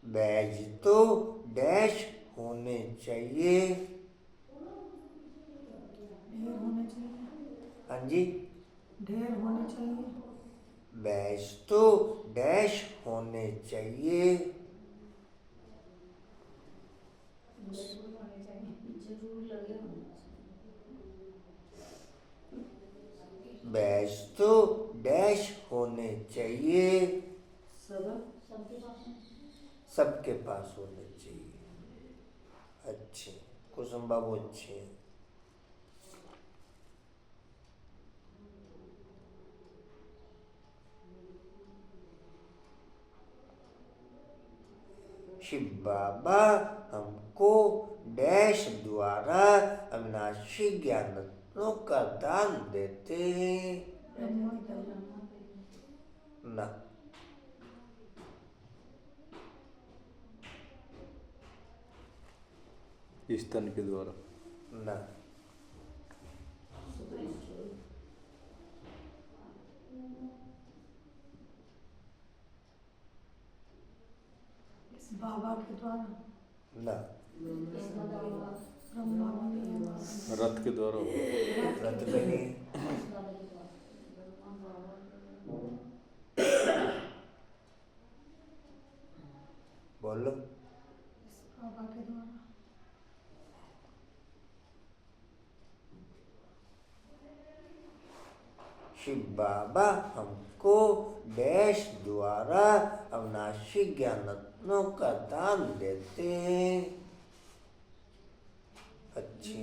S1: बैज तो डैश होने चाहिए।
S7: ढेर होने चाहिए,
S1: हाँ जी,
S7: ढेर होने चाहिए।
S1: बैज तो डैश होने चाहिए।
S8: जरूर होने चाहिए।
S5: जरूर लगे होने
S1: बैज तो डैश होने चाहिए।
S5: सबके पास
S1: सबके पास होने चाहिए। अच्छे कुसुम बाबू अच्छे हैं। शिव बाबा हमको डैश द्वारा अविनाशी ज्ञान रत्नों का दान देते हैं। ना,
S2: स्तन के द्वारा
S1: ना,
S7: इस बाबा के द्वारा
S1: ना,
S5: इसका दावा
S7: ब्रह्मा भी नहीं है,
S2: रथ के द्वारा होगा।
S1: रत भी नहीं है।
S4: दादा के द्वारा
S1: बोलो।
S7: इस बाबा के द्वारा।
S1: शिव बाबा हमको डैश द्वारा अविनाशी ज्ञान रत्नों का दान देते हैं। अच्छे।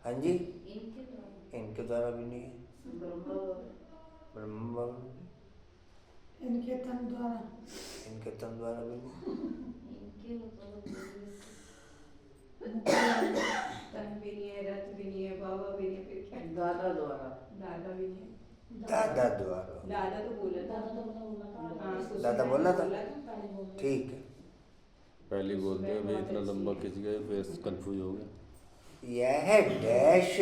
S1: हाँ जी, इनके द्वारा भी नहीं है।
S6: ब्रह्मा
S1: ब्रह्मा बाबा भी नहीं।
S7: इनके तन द्वारा।
S1: इनके तन द्वारा भी नहीं।
S8: तन भी नहीं है, रथ भी नहीं है, बाबा भी नहीं, फिर क्या?
S6: दादा द्वारा।
S8: दादा भी नहीं है।
S1: दादा द्वारा।
S8: दादा तो बोला था।
S4: दादा तो बोला था।
S8: हाँ, कुछ
S1: दादा
S8: पहले
S1: बोला था?
S4: पहले बोल रहे
S1: ठीक है।
S2: पहले बोल दिया, भाई इतना लंबा खिंच गए, फिर कंफ्यूज हो गया।
S1: यह डैश,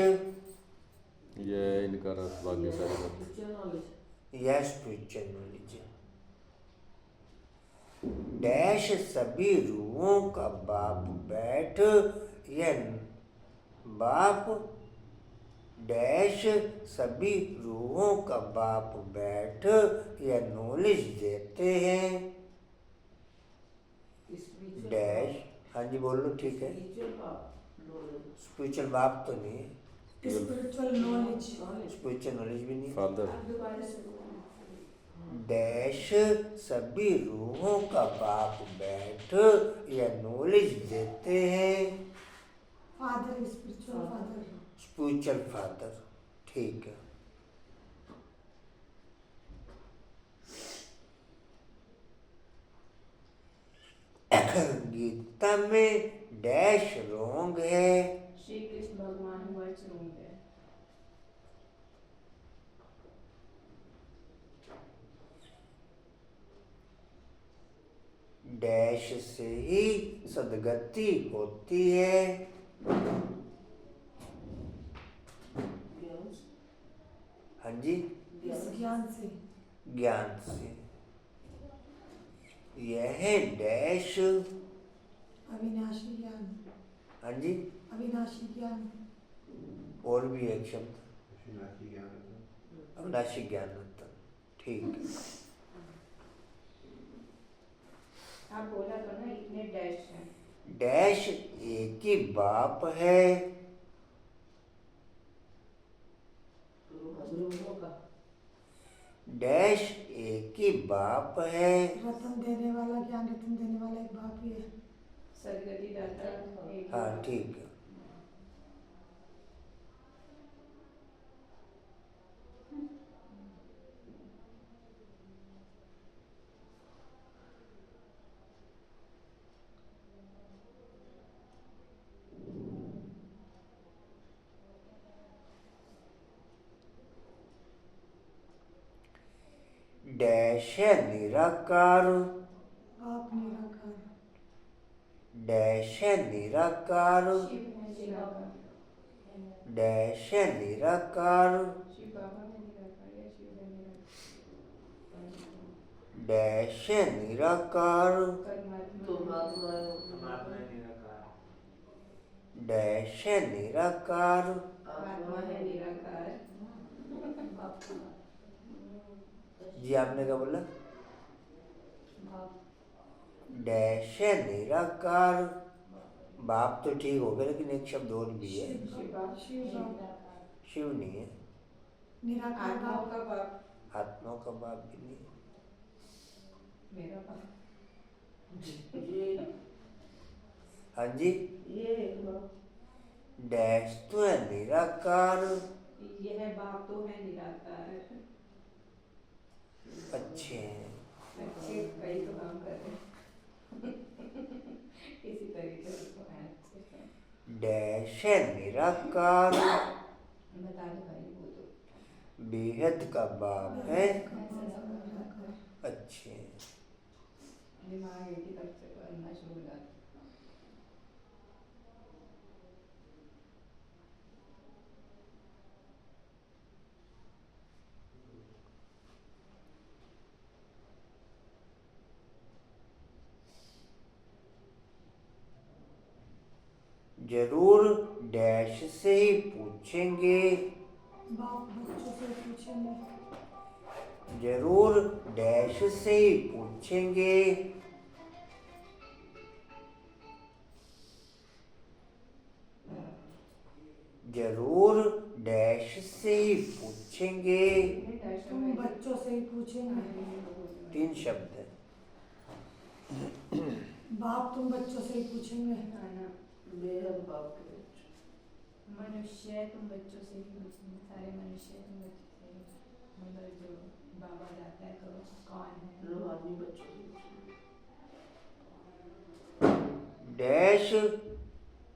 S2: ये इनका रथ भाग्यशाली रथ।
S6: Spiritual knowledge।
S1: यह स्पिरिचुअल नॉलेज है। डैश सभी रूहों का बाप बैठ, यह बाप डैश सभी रूहों का बाप बैठ, यह नॉलेज देते हैं।
S6: Spiritual
S1: डैश, हाँ जी बोलो, ठीक है।
S6: Spiritual knowledge।
S1: स्पिरिचुअल बाप तो नहीं है,
S7: स्पिरिचुअल नॉलेज।
S1: स्पिरिचुअल नॉलेज भी नहीं है।
S2: फादर।
S8: अब दोबारा से बोलना।
S1: डैश सभी रूहों का बाप बैठ, यह नॉलेज देते हैं।
S7: Father, spiritual father.
S1: Spiritual father, ठीक है। गीता में डैश रोंग है।
S8: श्री कृष्ण भगवान वर्ष होंगे।
S1: डैश से ही सदगति होती है।
S6: ज्ञान।
S1: हाँ जी,
S7: इस ज्ञान से।
S1: ज्ञान से। यह डैश,
S7: अविनाशी ज्ञान।
S1: हाँ जी,
S7: अविनाशी ज्ञान।
S1: और भी एक शब्द अविनाशी ज्ञान रत्न, ठीक है।
S8: आप बोला तो ना, इतने डैश हैं।
S1: डैश एक ही बाप है।
S6: रूहों का।
S1: डैश एक ही बाप है।
S7: रतन देने वाला, ज्ञान रतन देने वाला एक बाप ही है।
S8: सदगति दाता एक।
S1: हाँ ठीक है। डैश है निराकार।
S7: आप निराकार।
S1: डैश है निराकार।
S8: शिव है निराकार।
S1: डैश है निराकार।
S8: शिव बाबा है निराकार या शिव है निराकार?
S1: डैश है निराकार।
S8: परमात्मा।
S6: तो महात्मा है।
S3: परमात्मा निराकार।
S1: डैश है निराकार।
S8: आत्मा है निराकार।
S1: जी आपने क्या बोला? डैश है निराकार। बाप तो ठीक हो गया, लेकिन एक शब्द और भी है। शिव नहीं है।
S7: निराकार
S8: आत्माओं
S7: बाप।
S8: का बाप।
S1: आत्माओं का बाप भी नहीं है।
S8: मेरा बाप।
S6: ये
S1: हाँ जी,
S6: ये एक बाप।
S1: डैश तो है निराकार।
S8: यह बाप तो है निराकार।
S1: अच्छे हैं।
S8: अच्छे कई तो काम कर रहे हैं। इसी तरीके से तो है अच्छे हैं।
S1: डैश है निराकार।
S8: बता दो भाई, वो तो
S1: बेहद का बाप है।
S7: निराकार।
S1: अच्छे हैं।
S8: दिमाग एक ही तरफ से करना शुरू हो जाता है।
S1: जरूर डैश से ही पूछेंगे,
S7: बाप बच्चों से पूछेंगे,
S1: जरूर डैश से ही पूछेंगे, जरूर डैश से ही पूछेंगे।
S7: तुम बच्चों से ही पूछेंगे,
S1: 3 शब्द है।
S7: बाप तुम बच्चों से ही पूछेंगे,
S6: बेहद बाप के बच्चों।
S8: मनुष्य तुम बच्चों से ही पूछेंगे, सारे मनुष्य तुम बच्चों से ही, मतलब जो बाबा जाता है तो कौन है,
S6: रूहानी बच्चों से पूछेंगे।
S1: डैश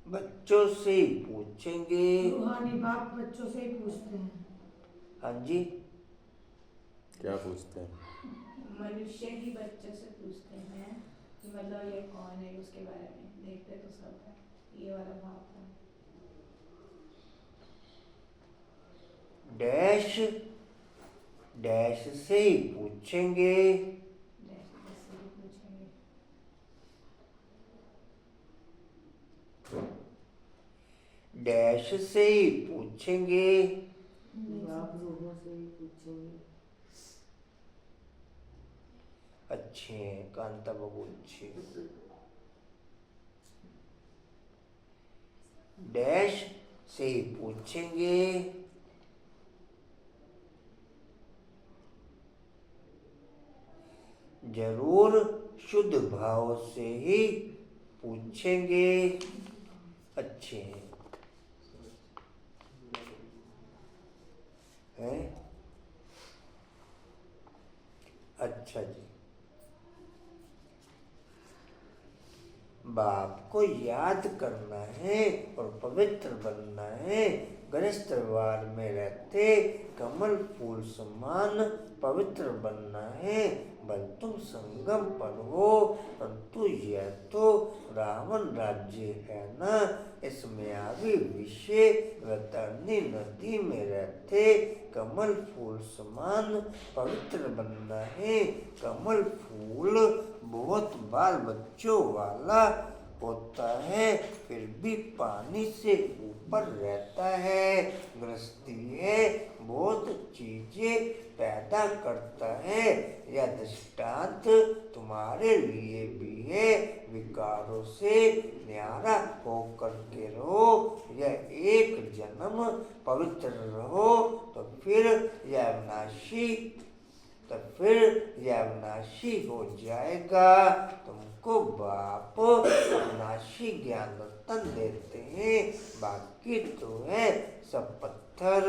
S1: बच्चों से ही पूछेंगे।
S7: रूहानी बाप बच्चों से ही पूछते हैं।
S1: हाँ जी,
S2: क्या पूछते हैं?
S8: मनुष्य ही बच्चों से पूछते हैं कि मतलब ये कौन है, उसके बारे में देखते तो सब है, ये वाला भाव था।
S1: डैश डैश से ही पूछेंगे,
S8: डैश से ही पूछेंगे,
S1: डैश से ही पूछेंगे।
S5: बाप रूहों से ही पूछेंगे।
S1: अच्छे हैं कांता बाबू, अच्छे। डैश से ही पूछेंगे, जरूर शुद्ध भाव से ही पूछेंगे। अच्छे हैं, हैं? अच्छा जी। बाप को याद करना है और पवित्र बनना है। गणेश दरबार में रहते कमल फूल समान पवित्र बनना है। बल तुम संगम पर हो, परंतु यह तो रावण राज्य है ना। इसमें आगे विषय वैतरणी नदी में रहते कमल फूल समान पवित्र बनना है। कमल फूल बहुत बाल बच्चों वाला होता है, फिर भी पानी से ऊपर रहता है। गृहस्थी है, बहुत चीजें पैदा करता है। यह दृष्टांत तुम्हारे लिए भी है। विकारों से न्यारा होकर के रहो। यह एक जन्म पवित्र रहो तो फिर यह अविनाशी हो जाएगा। तुमको बाप अविनाशी ज्ञान रतन देते हैं, बाकी तो है सब पत्थर।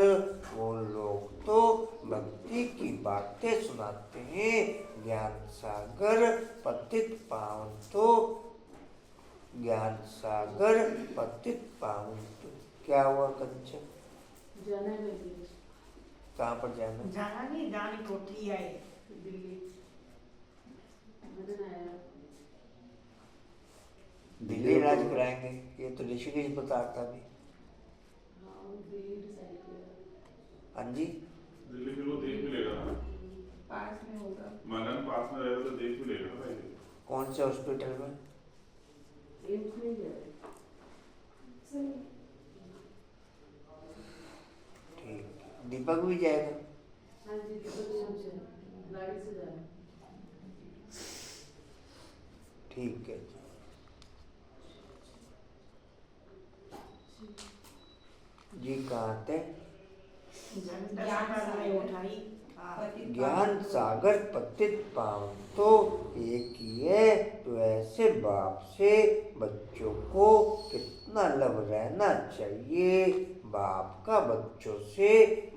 S1: वो लोग तो भक्ति की बातें सुनाते हैं। ज्ञान सागर पतित पावन तो क्या हुआ कंचन?
S6: जाना है दिल्ली,
S1: कहाँ पर जाना?
S7: जाना नहीं, जानी कोठी आए
S6: दिल्ली मदन आया।
S1: दिल्ली इलाज कराएंगे, ये तो ऋषिकेश बता था भी।
S6: हाँ वो दिल्ली डिसाइड किया।
S1: हाँ जी,
S9: दिल्ली फिर वो देख भी लेगा ना,
S8: पास में होगा।
S9: मगन पास में रहेगा तो देख भी लेगा ना भाई।
S1: कौन से हॉस्पिटल में?
S6: एम्स में गया।
S1: ठीक, दीपक भी जाएगा?
S6: हाँ जी, तो से गाड़ी से जाना।
S1: ठीक है जी। कहाँ थे? ज्ञान सागर पतित पावन तो एक ही है। तो ऐसे बाप से बच्चों को कितना लव रहना चाहिए। बाप का बच्चों से,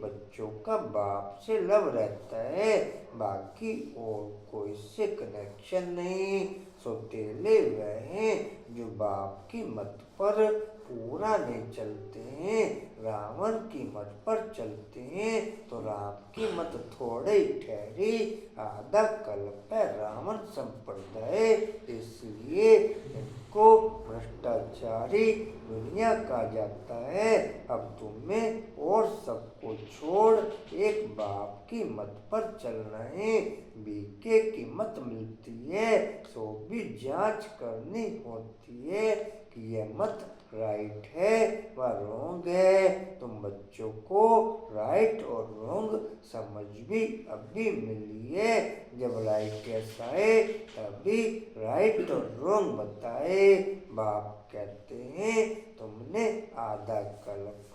S1: बच्चों का बाप से लव रहता है, बाकी और कोई से कनेक्शन नहीं। सौतेले वह हैं जो बाप की मत पर पूरा नहीं चलते हैं, रावण की मत पर चलते हैं तो राम की मत थोड़े ही ठहरी। आधा कल्प है रावण संप्रदाय, इसलिए इनको भ्रष्टाचारी दुनिया कहा जाता है। अब तुम्हें और सबको छोड़ एक बाप की मत पर चलना है। बीके कीमत मिलती है, सो भी जांच करनी होती है कि ये मत राइट है व रॉन्ग है। तुम बच्चों को राइट और रॉन्ग समझ भी अभी मिली है। जब राइट कैसा है तभी राइट और रॉन्ग बताए। बाप कहते हैं तुमने आधा कल्प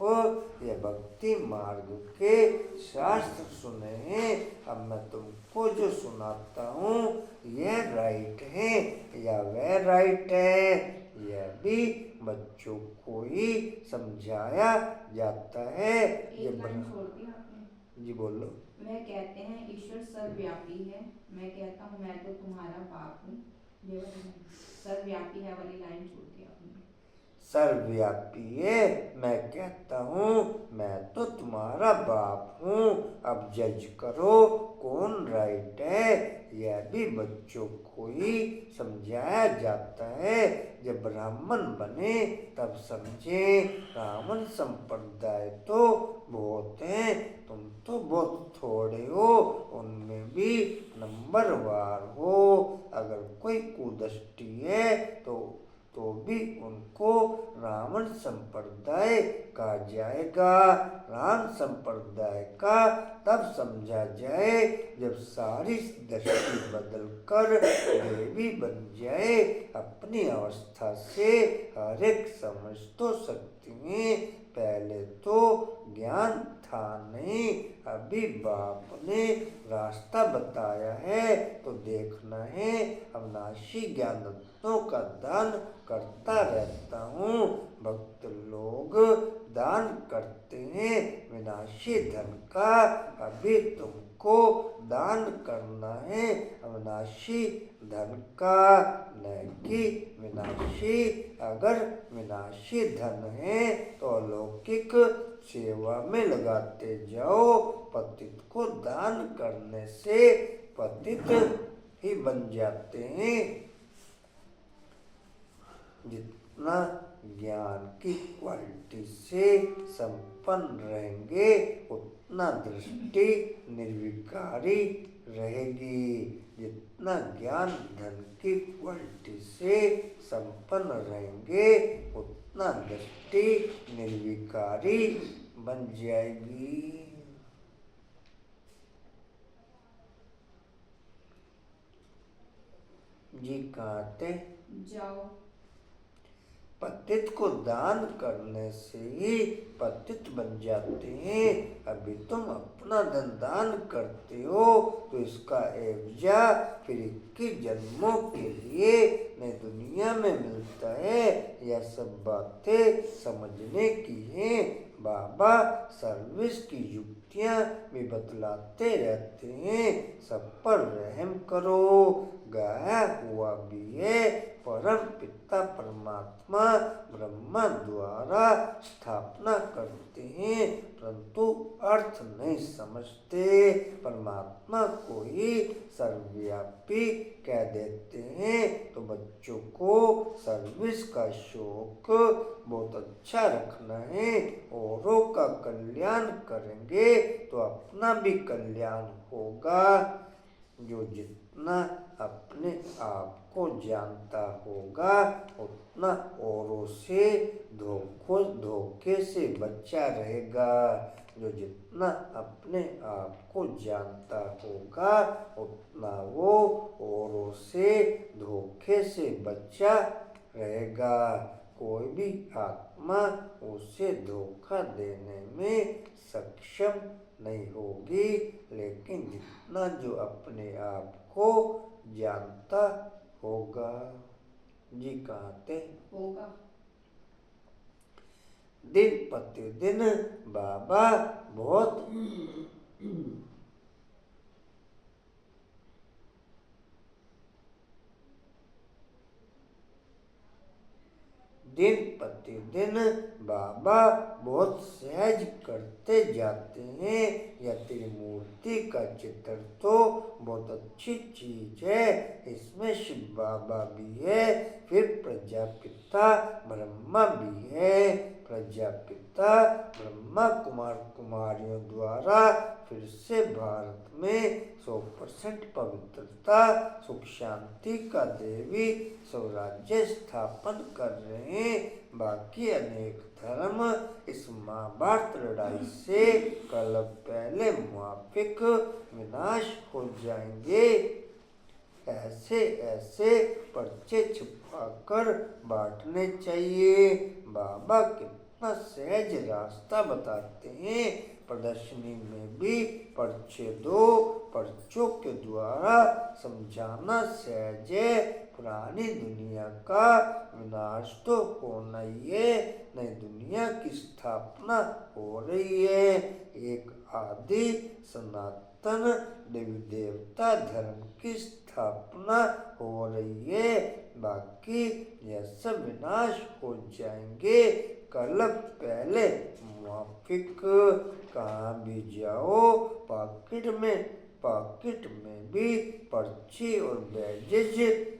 S1: ये भक्ति मार्ग के शास्त्र सुने हैं, अब मैं तुमको जो सुनाता हूँ यह राइट है या वह राइट है, यह भी बच्चों को ही समझाया जाता है। ये
S8: एक लाइन छोड़ दी आपने।
S1: जी बोलो।
S8: वह कहते हैं ईश्वर सर्वव्यापी है, मैं कहता हूँ मैं तो तुम्हारा बाप हूँ। ये वाली लाइन, सर्वव्यापी है वाली लाइन छोड़ दी आपने।
S1: सर्वव्यापी है, मैं कहता हूँ मैं तो तुम्हारा बाप हूँ। अब जज करो कौन राइट है, यह भी बच्चों को ही समझाया जाता है। जब ब्राह्मण बने तब समझे, ब्राह्मण संप्रदाय तो बहुत हैं, तुम तो बहुत थोड़े हो, उनमें भी नंबरवार हो। अगर कोई कुदृष्टि है तो भी उनको रावण संप्रदाय कहा जाएगा। राम संप्रदाय का तब समझा जाए जब सारी दृष्टि बदलकर देवी बन जाए। अपनी अवस्था से हर एक समझ तो सकती हैं, पहले तो ज्ञान था नहीं, अभी बाप ने रास्ता बताया है तो देखना है। अविनाशी ज्ञान रत्नों का दान करता रहता हूँ। भक्त लोग दान करते हैं विनाशी धन का, अभी तुमको दान करना है अविनाशी धन का, न कि विनाशी। अगर विनाशी धन है तो अलौकिक सेवा में लगाते जाओ। पतित को दान करने से पतित ही बन जाते हैं। जितना ज्ञान की क्वालिटी से संपन्न रहेंगे उतना दृष्टि निर्विकारी रहेगी। जितना ज्ञान धन की क्वालिटी से संपन्न रहेंगे उतना दृष्टि निर्विकारी बन जाएगी। जी कहाँ थे?
S8: जाओ।
S1: पतित को दान करने से ही पतित बन जाते हैं। अभी तुम अपना धन दान करते हो तो इसका एवजा फिर 21 जन्मों के लिए नई दुनिया में मिलता है। यह सब बातें समझने की हैं। बाबा सर्विस की युक्तियाँ भी बतलाते रहते हैं। सब पर रहम करो। गाया हुआ भी है, परम पिता परमात्मा ब्रह्मा द्वारा स्थापना करते हैं परंतु अर्थ नहीं समझते। परमात्मा को ही सर्वव्यापी कह देते हैं। तो बच्चों को सर्विस का शौक बहुत अच्छा रखना है। औरों का कल्याण करेंगे तो अपना भी कल्याण होगा। जो जितना अपने आप को जानता होगा उतना औरों से धोखे से बचा रहेगा। जो जितना अपने आप को जानता होगा उतना वो औरों से धोखे से बचा रहेगा। कोई भी आत्मा उसे धोखा देने में सक्षम नहीं होगी। लेकिन जितना जो अपने आप को जानता होगा। जी कहते
S8: होगा।
S1: दिन प्रतिदिन बाबा बहुत दिन प्रतिदिन बाबा बहुत सहज करते जाते हैं। यह त्रिमूर्ति का चित्र तो बहुत अच्छी चीज है। इसमें शिव बाबा भी है, फिर प्रजापिता ब्रह्मा भी है। प्रजापिता ब्रह्मा कुमार कुमारियों द्वारा फिर से भारत में 100% पवित्रता सुख शांति का देवी स्वराज्य स्थापन कर रहे हैं। बाकी अनेक धर्म इस महाभारत लड़ाई से कल पहले माफिक विनाश हो जाएंगे। ऐसे ऐसे पर्चे छुपाकर बांटने चाहिए। बाबा कितना सहज रास्ता बताते हैं। प्रदर्शनी में भी पर्चे दो, पर्चों के द्वारा समझाना सहज है। पुरानी दुनिया का विनाश तो होना ही है, नई दुनिया की स्थापना हो रही है। एक आदि सनातन देवी देवता धर्म की स्थापना हो रही है। बाकी यह सब विनाश हो जाएंगे। कल पहले मुआफिक कहाँ भी जाओ, पॉकेट में भी पर्ची और बैजेज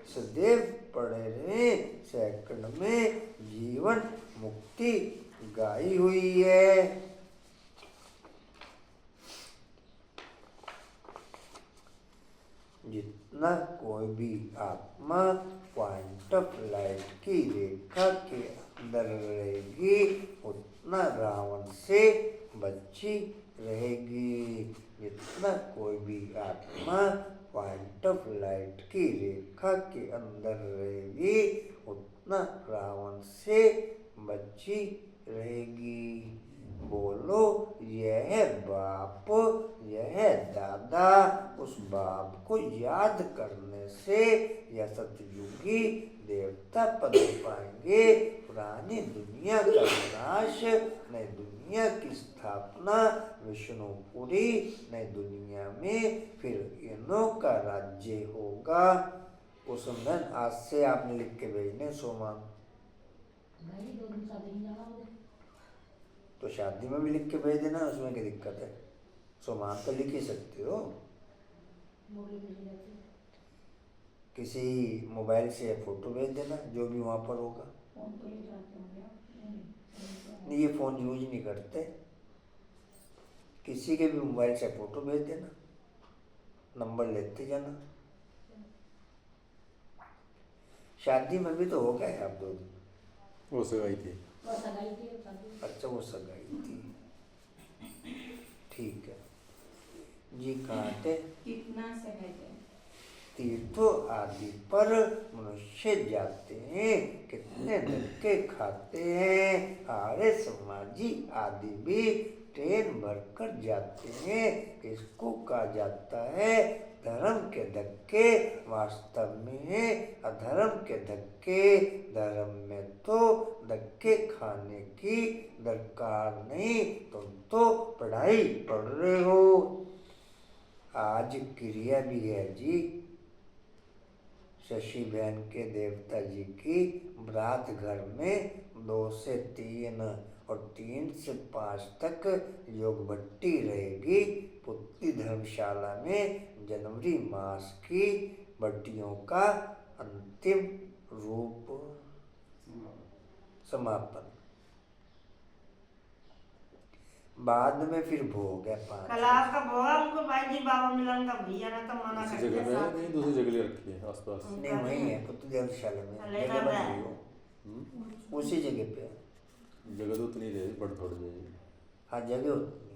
S1: सदैव पड़े रहे। सेकंड में जीवन मुक्ति गाई हुई है। जितना कोई भी आत्मा पॉइंट ऑफ लाइट की रेखा के अंदर रहेगी उतना रावण से बची रहेगी। जितना कोई भी आत्मा पॉइंट ऑफ लाइट की रेखा के अंदर रहेगी उतना रावण से बची रहेगी। बोलो यह बाप, यह दादा। उस बाप को याद करने से यह सतयुगी देवता पद पाएंगे। पुरानी दुनिया का विनाश, नई दुनिया की स्थापना, विष्णुपुरी नई दुनिया में फिर इनों का राज्य होगा। उस दिन आज से आपने लिख के भेजने सोमान। तो शादी में भी लिख के भेज देना, उसमें क्या दिक्कत है। सोमान तो लिख ही सकते हो। किसी मोबाइल से फोटो भेज देना जो भी वहाँ पर होगा। नहीं, ये फ़ोन यूज नहीं करते। किसी के भी मोबाइल से फोटो भेज देना, नंबर लेते जाना। शादी में भी तो हो गए आप 2 दिन।
S2: वो सगाई थी।
S1: अच्छा, वो सगाई थी। ठीक है जी। कहाँ थे?
S8: कितना सहज है।
S1: तीर्थों आदि पर मनुष्य जाते हैं, कितने धक्के खाते हैं। आर्य समाजी आदि भी ट्रेन भरकर जाते हैं। इसको कहा जाता है धर्म के धक्के। वास्तव में अधर्म के धक्के। धर्म में तो धक्के खाने की दरकार नहीं। तुम तो पढ़ाई पढ़ रहे हो। आज क्रिया भी है जी। शशि बहन के देवता जी की बरात घर में 2 से 3 और 3 से 5 तक योग भट्टी रहेगी। पुत्री धर्मशाला में जनवरी मास की भट्टियों का अंतिम रूप समापन। बाद में फिर भोग है 5।
S5: कलास का भोग हमको भाई जी बाबा मिलन का भैया ने तो मना
S2: इसी
S5: कर
S2: जगह में
S5: दिया।
S2: है, कहीं दूसरी जगह ले रखी है आसपास।
S1: नहीं, वही है पुत्री धर्मशाला में।
S5: लेना
S1: जगह बन
S5: है।
S1: रही हो उसी जगह पे।
S2: जगह तो उतनी रहेगी, बड़ थोड़ी रहेगी।
S1: हाँ, जगह उतनी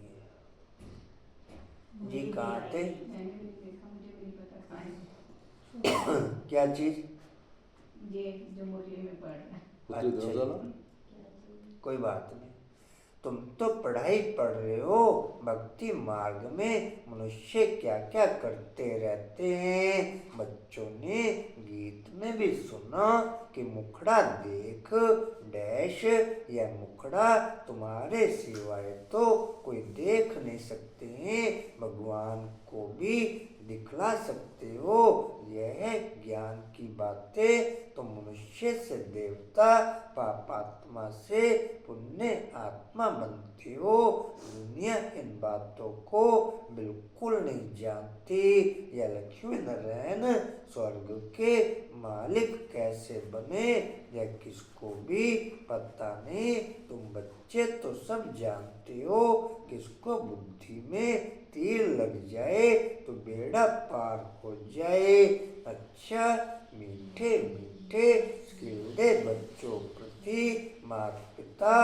S1: है जी। कहाँ थे?
S8: मैंने भी देखा, मुझे भी नहीं पता कहाँ है।
S1: क्या चीज?
S8: ये जो मुरली में पढ़ रहा है।
S2: पुत्री
S1: अच्छा।
S2: धर्मशाला।
S1: कोई बात नहीं। तुम तो पढ़ाई पढ़ रहे हो। भक्ति मार्ग में मनुष्य क्या क्या करते रहते हैं। बच्चों ने गीत में भी सुना कि मुखड़ा देख डैश। यह मुखड़ा तुम्हारे सिवाय तो कोई देख नहीं सकते हैं। भगवान को भी दिखला सकते हो। यह ज्ञान की बातें तो मनुष्य से देवता, पापात्मा से पुण्य आत्मा बनते हो। दुनिया इन बातों को बिल्कुल नहीं जानती। यह लक्ष्मी नारायण स्वर्ग के मालिक कैसे बने यह किसको भी पता नहीं। तुम बच्चे तो सब जानते हो, किसको बुद्धि में तीर लग जाए तो बेड़ा पार हो जाए। अच्छा, मीठे मीठे स्किल्डे बच्चों प्रति माता पिता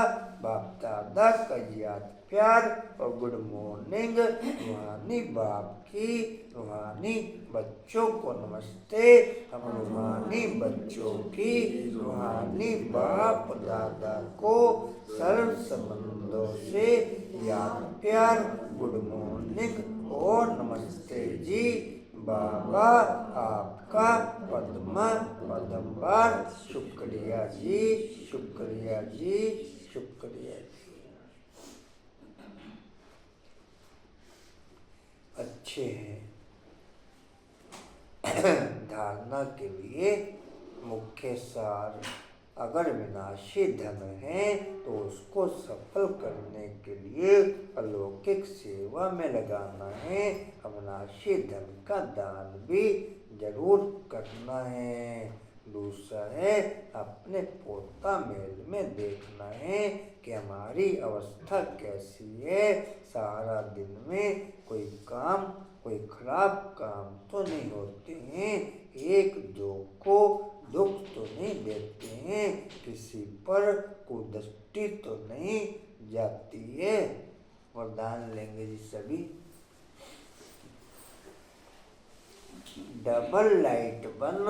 S1: बाप दादा का याद प्यार और गुड मॉर्निंग। रूहानी बाप की रूहानी बच्चों को नमस्ते। हम रूहानी बच्चों की रूहानी बाप दादा को सर्व संबंधों से याद प्यार, गुड मॉर्निंग और नमस्ते जी। बाबा आपका पद्मा पदमबार शुक्रिया जी, शुक्रिया जी, शुक्रिया जी। अच्छे हैं। धारणा के लिए मुख्य सार, अगर विनाशी धन है तो उसको सफल करने के लिए अलौकिक सेवा में लगाना है। अविनाशी धन का दान भी जरूर करना है। दूसरा है अपने पोता मेल में देखना है कि हमारी अवस्था कैसी है। सारा दिन में कोई खराब काम तो नहीं होते हैं, एक दो को दुख तो नहीं देते हैं, किसी पर कुदृष्टि तो नहीं जाती है। वरदान लेंगे जी सभी। डबल लाइट बन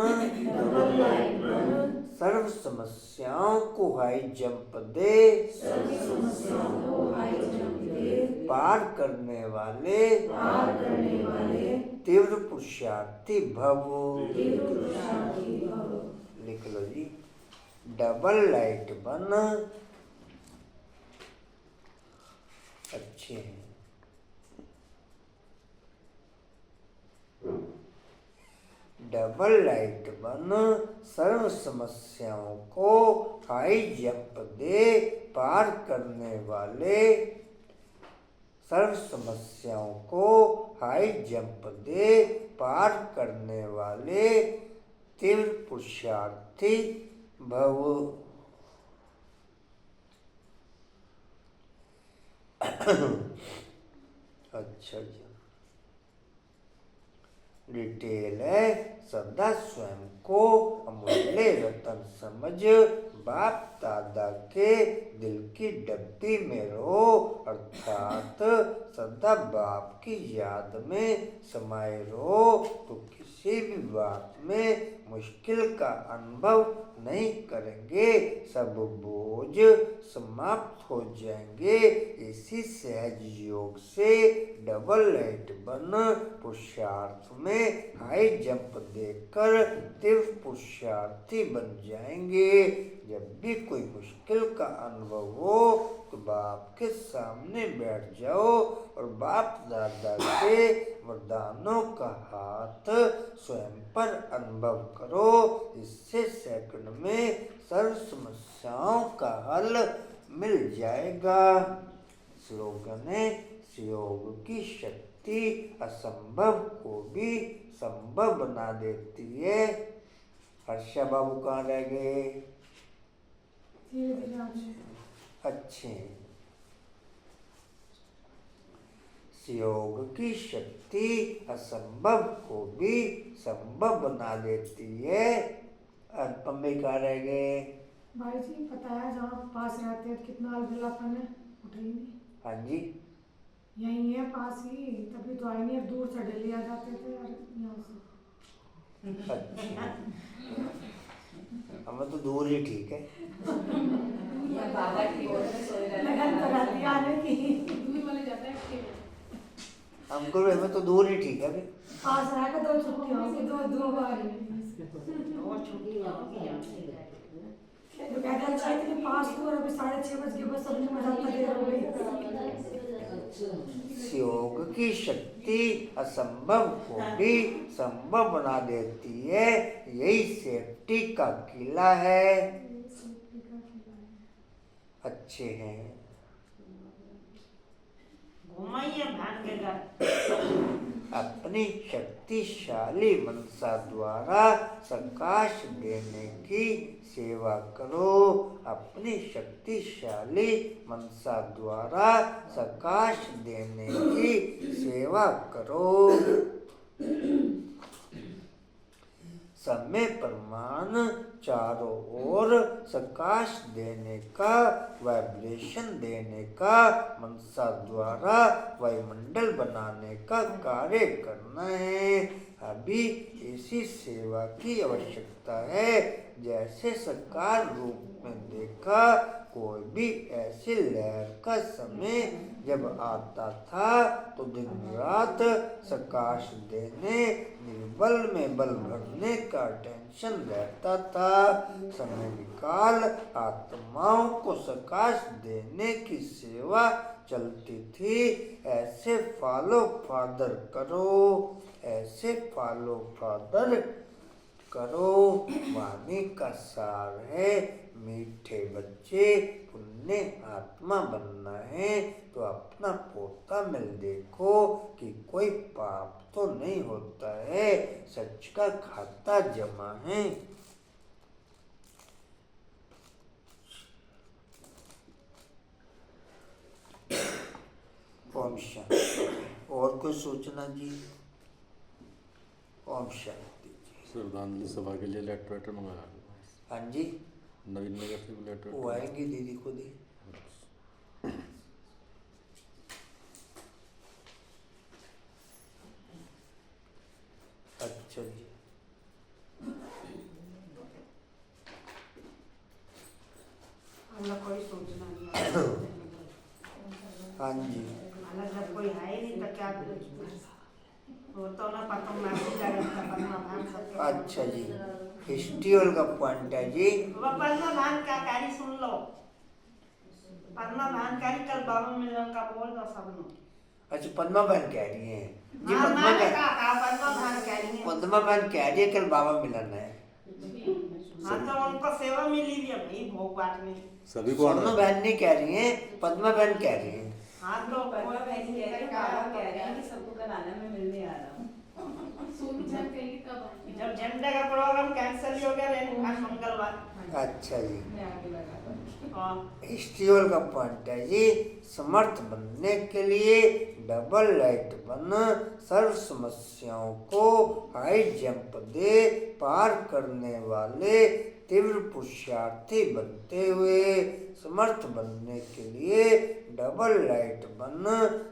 S1: सर्व समस्याओं को हाई जंप दे, पार करने वाले तीव्र पुरुषार्थी भव। लिख लो जी। डबल लाइट बन, अच्छे हैं। डबल लाइट बन सर्व समस्याओं को हाई जंप दे, पार करने वाले सर्व समस्याओं को हाई जंप दे, पार करने वाले तीव्र पुरुषार्थी भव। अच्छा जी। डिटेल है, सदा स्वयं को अमूल्य रतन समझ बाप दादा के दिल की डब्बी में रहो, अर्थात सदा बाप की याद में समाये रहो तो किसी भी बात में मुश्किल का अनुभव नहीं करेंगे। सब बोझ समाप्त हो जाएंगे। इसी सहज योग से डबल लाइट बन पुरुषार्थ में हाई जंप देकर तीव्र पुरुषार्थी बन जाएंगे। जब भी कोई मुश्किल का अनुभव हो तो बाप के सामने बैठ जाओ और बाप दादा के वरदानों का हाथ स्वयं पर अनुभव करो। इससे सेकंड में सर्व समस्याओं का हल मिल जाएगा। स्लोगन है, योग की शक्ति असंभव को भी संभव बना देती है। हर्षा बाबू कहाँ रह गए? अच्छे। योग की शक्ति असंभव को भी संभव बना देती है। अनुपम भी कहाँ रह गए?
S7: भाई जी पता है जहाँ पास रहते हैं कितना अलबेलापन है, उठे ही नहीं।
S1: हाँ जी,
S7: यही है पास ही, तभी तो आए नहीं। दूर से डेली आ जाते थे यार यहाँ से।
S1: अच्छा। हमें तो दूर ही ठीक है।
S8: बाबा की ओर से सोए
S7: लगन तो रहती है आने की।
S6: दूर वाले जाता है आपके
S1: हमको हमें तो दूर ही ठीक है।
S7: पास रहेगा, दो छुट्टी होगी, दो बार
S5: और छुट्टी होगी
S7: तो कहते हैं 6 के लिए पास हुआ और अभी 6:30 बज गए, बस अभी मैं जाता देर हो गई।
S1: योग की शक्ति असंभव को भी संभव बना देती है। यही सेफ्टी का किला है। अच्छे हैं।
S5: घुमाइए भान के घर।
S1: अपनी शक्तिशाली मनसा द्वारा प्रकाश देने की सेवा करो। अपनी शक्तिशाली मनसा द्वारा प्रकाश देने की सेवा करो। समय प्रमाण चारों ओर प्रकाश देने का, वाइब्रेशन देने का, मनसा द्वारा वायुमंडल बनाने का कार्य करना है। अभी इसी सेवा की आवश्यकता है। जैसे साकार रूप में देखा, कोई भी ऐसी लहर का समय जब आता था तो दिन रात प्रकाश देने, निर्बल में बल भरने का टेंशन रहता था। समय निकाल आत्माओं को प्रकाश देने की सेवा चलती थी। ऐसे फॉलो फादर करो, ऐसे फॉलो फादर करो। वाणी का सार है, मीठे बच्चे, पुण्य आत्मा बनना है तो अपना पोता मिल देखो कि कोई पाप तो नहीं होता है, सच का खाता जमा है। ओम शांति। और कोई सूचना जी? ओम शांति जी।
S2: श्रद्धांजलि सभा के लिए लेटर वेटर मंगाया।
S1: हाँ जी,
S2: नवीन नगर से लेटर
S1: वो आएंगी दीदी को दी। अच्छा जी।
S5: अलग कोई सूचना नहीं।
S1: हाँ जी।
S5: अलग जब कोई है ही नहीं तो क्या करें? वो तो ना पता मैसेज आ जाता पन्ना भान सबके।
S1: अच्छा जी, हिस्ट्रियल का पॉइंट है जी।
S5: वो पन्ना भान का कार्य सुन लो। पन्ना भान कार्य कल बाबा मिलन का बोल दो सब लोग।
S1: अच्छा, पद्मा बहन कह रही हैं जी।
S5: हाँ,
S1: पद्मा
S5: मैंने
S1: बहन,
S5: कहा पन्ना भान कह रही है।
S1: पद्मा बहन कह रही है कल बाबा मिलन है।
S5: हाँ तो उनको सेवा मिली भी है भाई भोग बांटने।
S2: सभी को आना
S1: सोनू
S2: है।
S1: बहन नहीं कह रही हैं, पद्मा बहन कह रही हैं।
S5: हाँ तो
S6: बाबा बहन कह रहे हैं, बाबा कह रहे हैं कि सबको कराना, मैं मिलने आ रहा हूँ।
S8: सोनू बहन कहेंगे कब आएंगे?
S5: जब झंडे का प्रोग्राम कैंसिल ही हो गया लेकिन आज मंगलवार।
S1: अच्छा जी।
S6: मैं आगे लगा दूँ।
S5: हाँ
S1: हिस्ट्रियल का पॉइंट है जी। समर्थ बनने के लिए डबल लाइट बन सर्व समस्याओं को हाई जंप दे पार करने वाले तीव्र पुरुषार्थी बनते हुए, समर्थ बनने के लिए डबल लाइट बन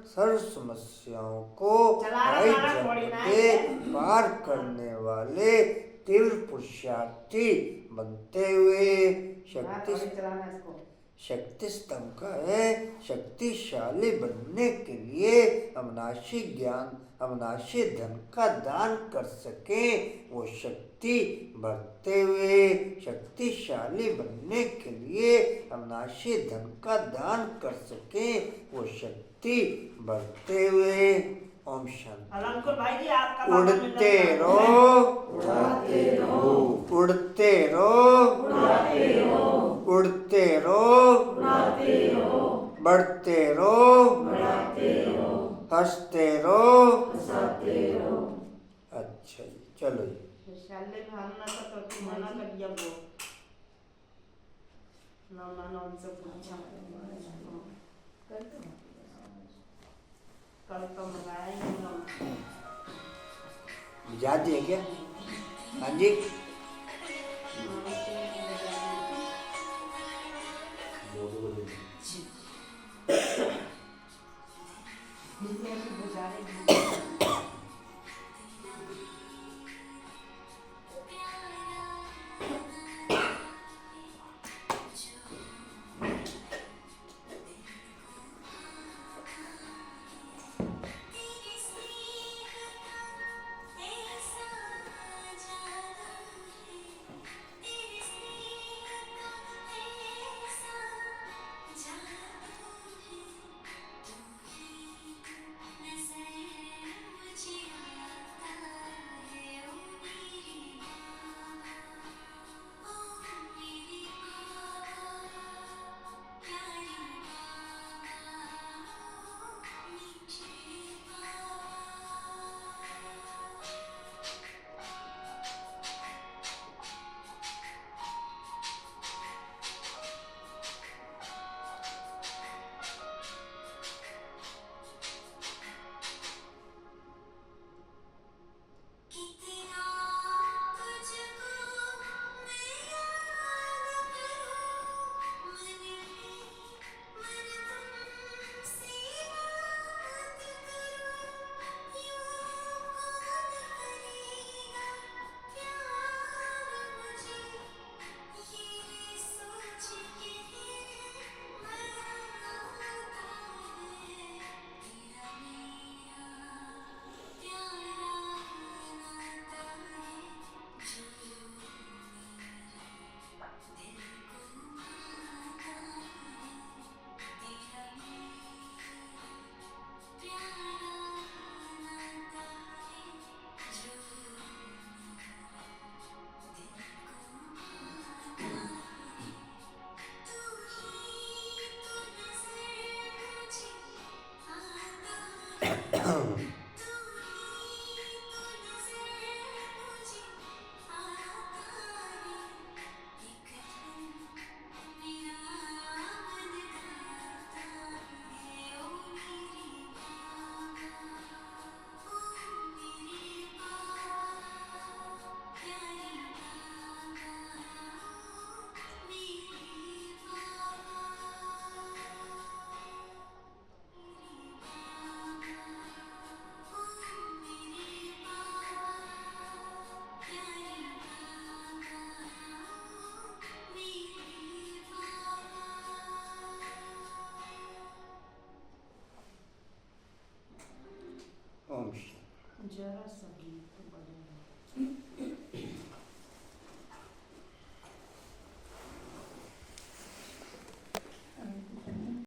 S1: सर्व समस्याओं को हाई जंप दे पार करने वाले तीव्र पुरुषार्थी बनते हुए शक्ति स्तंभ का है। शक्तिशाली बनने के लिए अविनाशी ज्ञान, अविनाशी धन का दान कर सके वो शक्ति बढ़ते हुए, शक्तिशाली बनने के लिए अविनाशी धन का दान कर सके वो शक्ति बढ़ते हुए। ओम शांति।
S5: अंकुर भाई जी आपका
S1: उड़ते रहो, उड़ाते रहो, उड़ते रहो, उड़ाते रहो, उड़ते रहो, उड़ाते रहो, बढ़ते रहो, बढ़ाते रहो, हंसते रहो, हंसाते रहो। अच्छा जी, चलो जी।
S5: शाले भावना का तो मना कर दिया वो ना मानो उनसे पूछा कल तो मंगाया ही नहीं।
S1: याद है क्या? हाँ जी।
S5: हाँ।